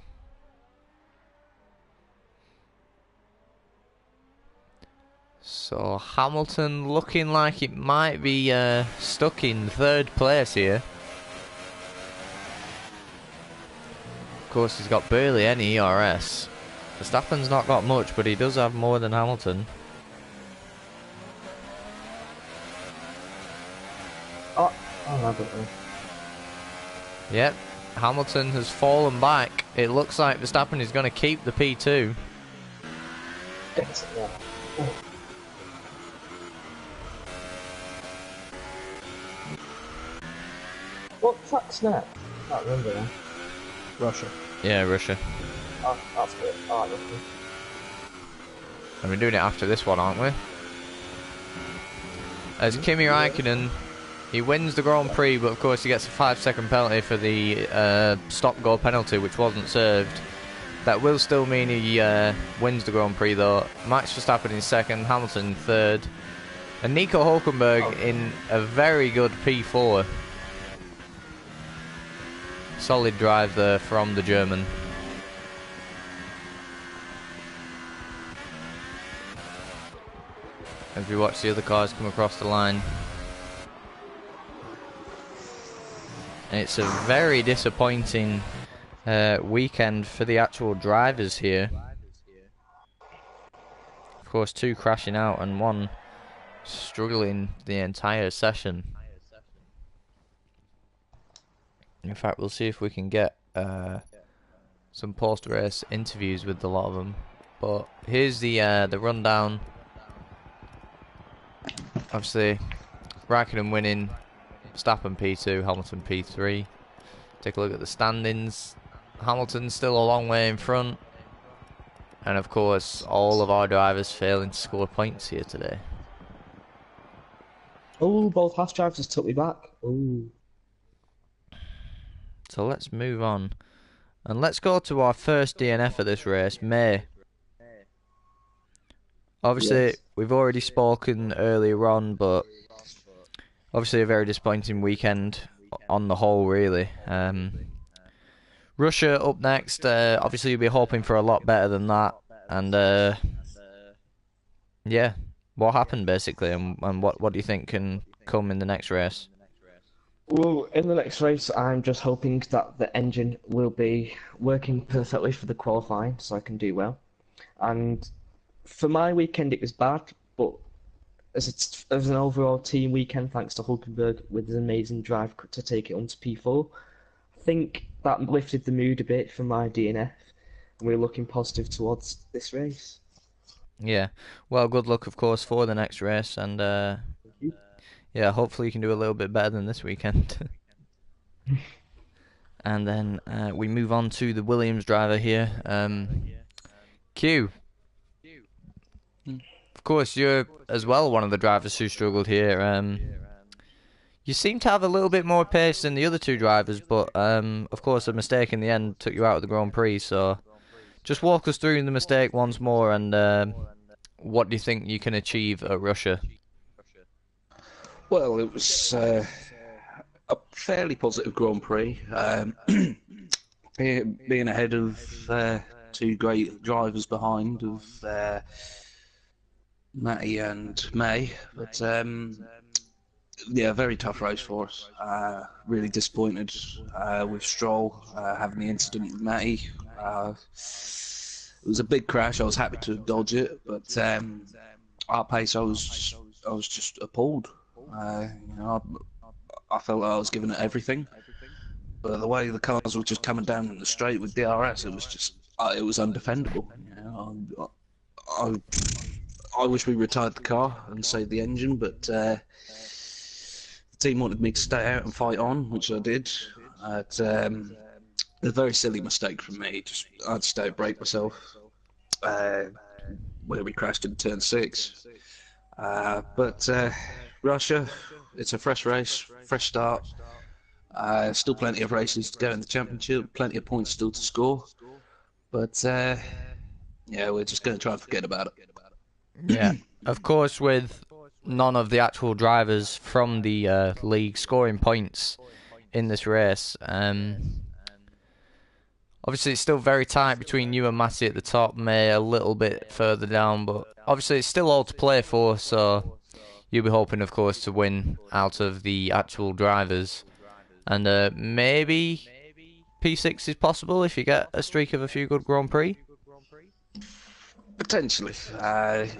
So Hamilton looking like it might be stuck in third place here. Of course, he's got barely any ERS. Verstappen's not got much, but he does have more than Hamilton. Oh, I don't know. Yep, Hamilton has fallen back. It looks like Verstappen is going to keep the P2. Yes, yeah. What track's next? I can't remember now. Russia. Yeah, Russia. Oh, that's good. Alright, okay. And we're doing it after this one, aren't we? As Kimi Raikkonen, he wins the Grand Prix, but of course he gets a 5-second penalty for the stop-go penalty, which wasn't served. That will still mean he wins the Grand Prix, though. Max Verstappen in second, Hamilton third, and Nico Hulkenberg in a very good P4. Solid drive there from the German. As we watch the other cars come across the line. And it's a very disappointing weekend for the actual drivers here. Of course, 2 crashing out and 1 struggling the entire session. In fact, we'll see if we can get some post-race interviews with a lot of them. But here's the rundown. Obviously, Raikkonen winning, Verstappen P2, Hamilton P3. Take a look at the standings. Hamilton's still a long way in front. And of course, all of our drivers failing to score points here today. Oh, both Haas drivers just took me back. Ooh. So let's move on. And let's go to our first DNF of this race, May. Obviously, Yes. we've already spoken earlier on, but obviously a very disappointing weekend on the whole, really. Russia up next. Obviously, you'll be hoping for a lot better than that. And yeah, what happened basically, and what do you think can come in the next race? Well, in the next race, I'm just hoping that the engine will be working perfectly for the qualifying, so I can do well. And for my weekend, it was bad, but as an overall team weekend, thanks to Hulkenberg with his amazing drive to take it onto P4, I think that lifted the mood a bit for my DNF, and we're looking positive towards this race. Yeah, well, good luck, of course, for the next race, and Thank you. yeah, hopefully you can do a little bit better than this weekend. And then we move on to the Williams driver here, Q. Of course, you're as well one of the drivers who struggled here. You seem to have a little bit more pace than the other 2 drivers, but of course a mistake in the end took you out of the Grand Prix, so just walk us through the mistake once more, and what do you think you can achieve at Russia? Well, it was a fairly positive Grand Prix. Being ahead of 2 great drivers behind of Matty and May, but yeah, very tough race for us. Really disappointed with Stroll having the incident with Matty. It was a big crash. I was happy to dodge it, but our pace, I was just appalled. You know, I felt like I was giving it everything, but the way the cars were just coming down in the straight with DRS, it was just it was undefendable. You know, I wish we retired the car and saved the engine, but the team wanted me to stay out and fight on, which I did. It's a very silly mistake from me. I had to stay brake myself where we crashed in turn 6. But Russia, it's a fresh race, fresh start. Still plenty of races to go in the championship, plenty of points still to score. But yeah, we're just going to try and forget about it. Yeah, of course, with none of the actual drivers from the league scoring points in this race. Obviously, it's still very tight between you and Matty at the top, May a little bit further down, but obviously it's still all to play for, so you'll be hoping, of course, to win out of the actual drivers. And maybe P6 is possible if you get a streak of a few good Grand Prix. Potentially,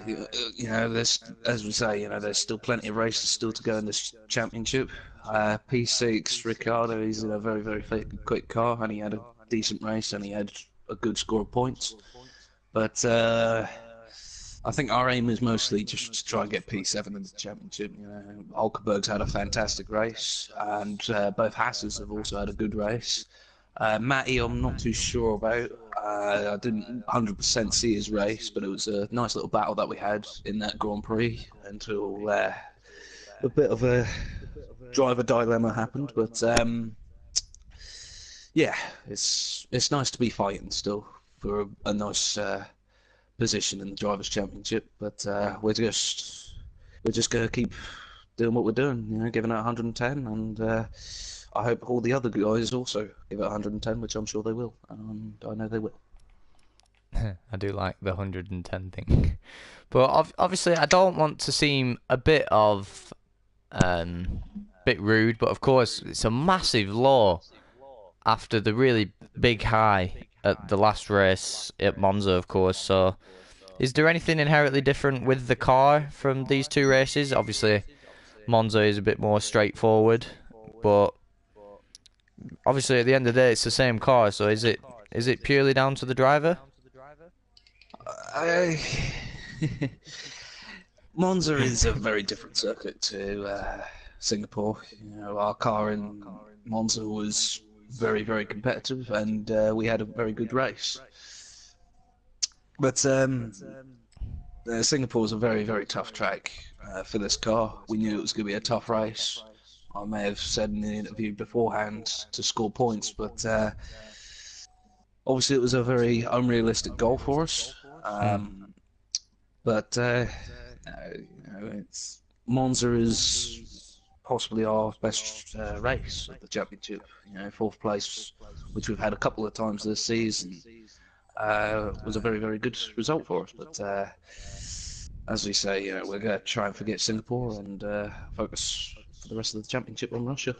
you know, there's, as we say, you know, there's still plenty of races still to go in this championship. P6, Ricardo, he's in a very, very quick car, and he had a decent race, and he had a good score of points. But I think our aim is mostly just to try and get P7 in the championship. You know, Hulkenberg's had a fantastic race, and both Hasses have also had a good race. Matty, I'm not too sure about. I didn't 100% see his race, but it was a nice little battle that we had in that Grand Prix until a bit of a driver dilemma happened. But yeah, it's nice to be fighting still for a nice position in the drivers' championship. But we're just gonna keep doing what we're doing. You know, giving it 110, and I hope all the other guys also give it 110, which I'm sure they will. I know they will. I do like the 110 thing. But obviously, I don't want to seem a bit rude, but of course, it's a massive low after the really big high at the last race at Monza, of course. So, is there anything inherently different with the car from these two races? Obviously, Monza is a bit more straightforward, but obviously, at the end of the day, it's the same car. So, is it purely down to the driver? Monza is a very different circuit to Singapore. You know, our car in Monza was very, very competitive, and we had a very good race. But Singapore is a very, very tough track for this car. We knew it was going to be a tough race. I may have said in the interview beforehand to score points, but obviously it was a very unrealistic goal for us. But Monza is possibly our best race of the championship. You know, fourth place, which we've had a couple of times this season, was a very, very good result for us. But as we say, you know, we're going to try and forget Singapore and focus for the rest of the championship on Russia.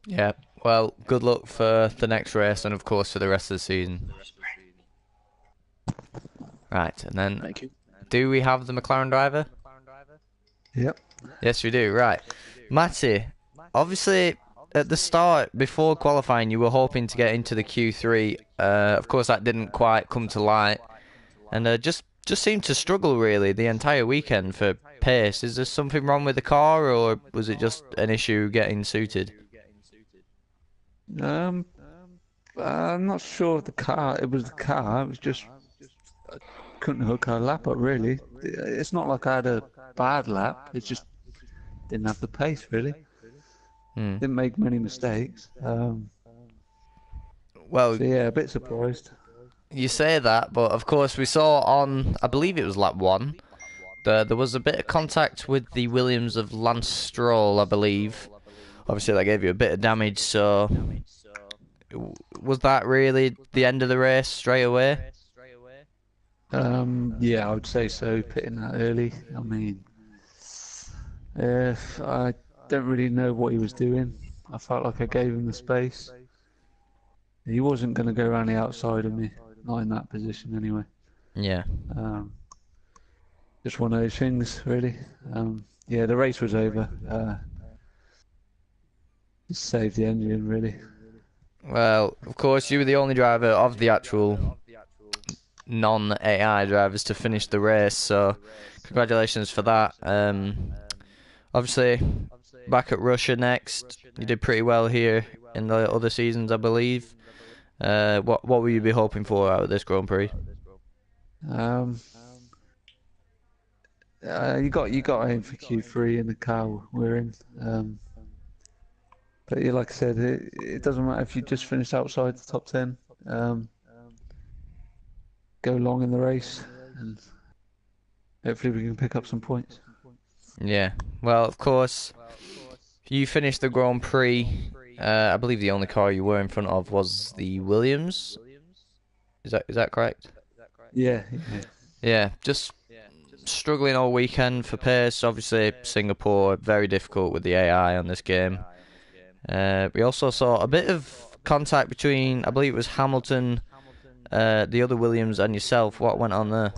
Yeah. Well, good luck for the next race and, of course, for the rest of the season. Right, and then Thank you. Do we have the McLaren driver? Yep. Yes, we do. Right. Matty, obviously, at the start, before qualifying, you were hoping to get into the Q3. Of course, that didn't quite come to light. And just seemed to struggle, really, the entire weekend for pace. Is there something wrong with the car, or was it just an issue getting suited? I'm not sure of the car. It was the car. It was just I couldn't hook our lap up really. It's not like I had a bad lap. It just didn't have the pace really. Didn't make many mistakes. Well, so yeah, a bit surprised. You say that, but of course we saw on, I believe it was lap 1, there was a bit of contact with the Williams of Lance Stroll, I believe. Obviously that gave you a bit of damage, so was that really the end of the race straight away? Yeah, I would say so, pitting that early. I mean, I don't really know what he was doing. I felt like I gave him the space. He wasn't going to go around the outside of me, not in that position anyway. Yeah. Just one of those things, really. Yeah, the race was over. Just saved the engine, really. Well, of course, you were the only driver of the actual non-AI drivers to finish the race, so congratulations for that. Obviously, back at Russia next, you did pretty well here in the other seasons, I believe. What will you be hoping for out of this Grand Prix? You got to aim for Q3 in the car we're in. But yeah, like I said, it doesn't matter if you just finish outside the top 10. Go long in the race, and hopefully we can pick up some points. Yeah. Well, of course, you finished the Grand Prix. I believe the only car you were in front of was the Williams. Is that correct? Yeah. Yeah. Just struggling all weekend for pace. Obviously, Singapore very difficult with the AI on this game. We also saw a bit of contact between, I believe it was Hamilton, the other Williams, and yourself. What went on there?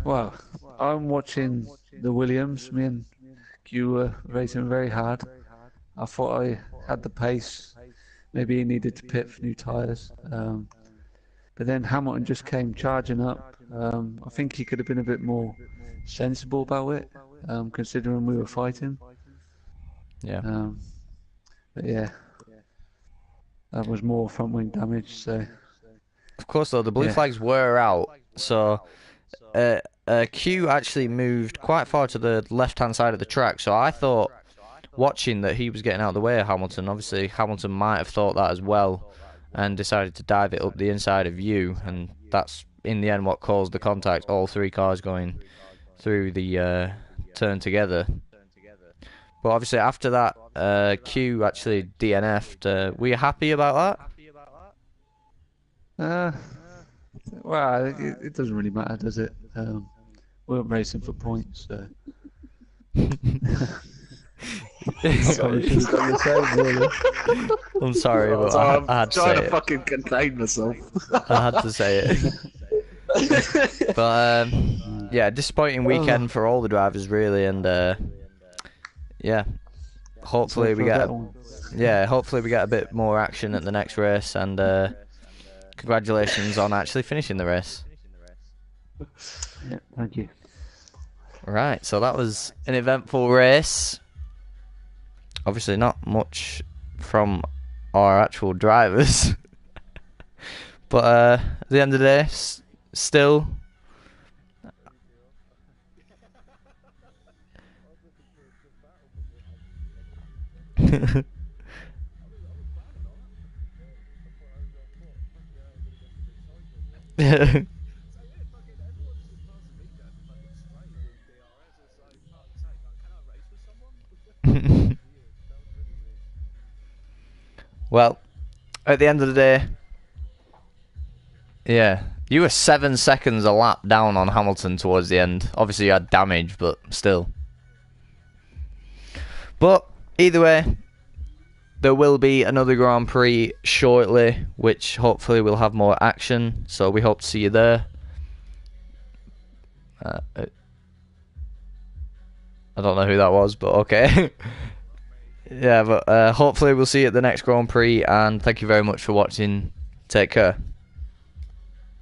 Well, I'm watching the Williams. Me and Q were racing very hard. I thought I had the pace. Maybe he needed to pit for new tyres. But then Hamilton just came charging up. I think he could have been a bit more sensible about it, considering we were fighting. Yeah. But yeah, that was more front wing damage. So Of course, though, the blue Yeah. flags were out, so Q actually moved quite far to the left-hand side of the track. So I thought, watching that he was getting out of the way of Hamilton, obviously Hamilton might have thought that as well, and decided to dive it up the inside of you, and that's in the end what caused the contact. All three cars going through the turn together. But obviously after that, Q actually DNF'd. Were you happy about well, it doesn't really matter, does it? We weren't racing for points, so. Sorry. You got yourself, really. that? I'm sorry, but I'm I had to trying say to it. fucking contain myself. I had to say it. But yeah, disappointing weekend for all the drivers, really, and yeah, hopefully we get hopefully we get a bit more action at the next race, and congratulations on actually finishing the race. Yeah, thank you. Right, so that was an eventful race. Obviously not much from our actual drivers. But at the end of the day, still... Well, at the end of the day, yeah, you were 7 seconds a lap down on Hamilton towards the end. Obviously, you had damage, but still. But either way, there will be another Grand Prix shortly, which hopefully will have more action. So we hope to see you there. I don't know who that was, but okay. Yeah, but hopefully we'll see you at the next Grand Prix, and thank you very much for watching. Take care.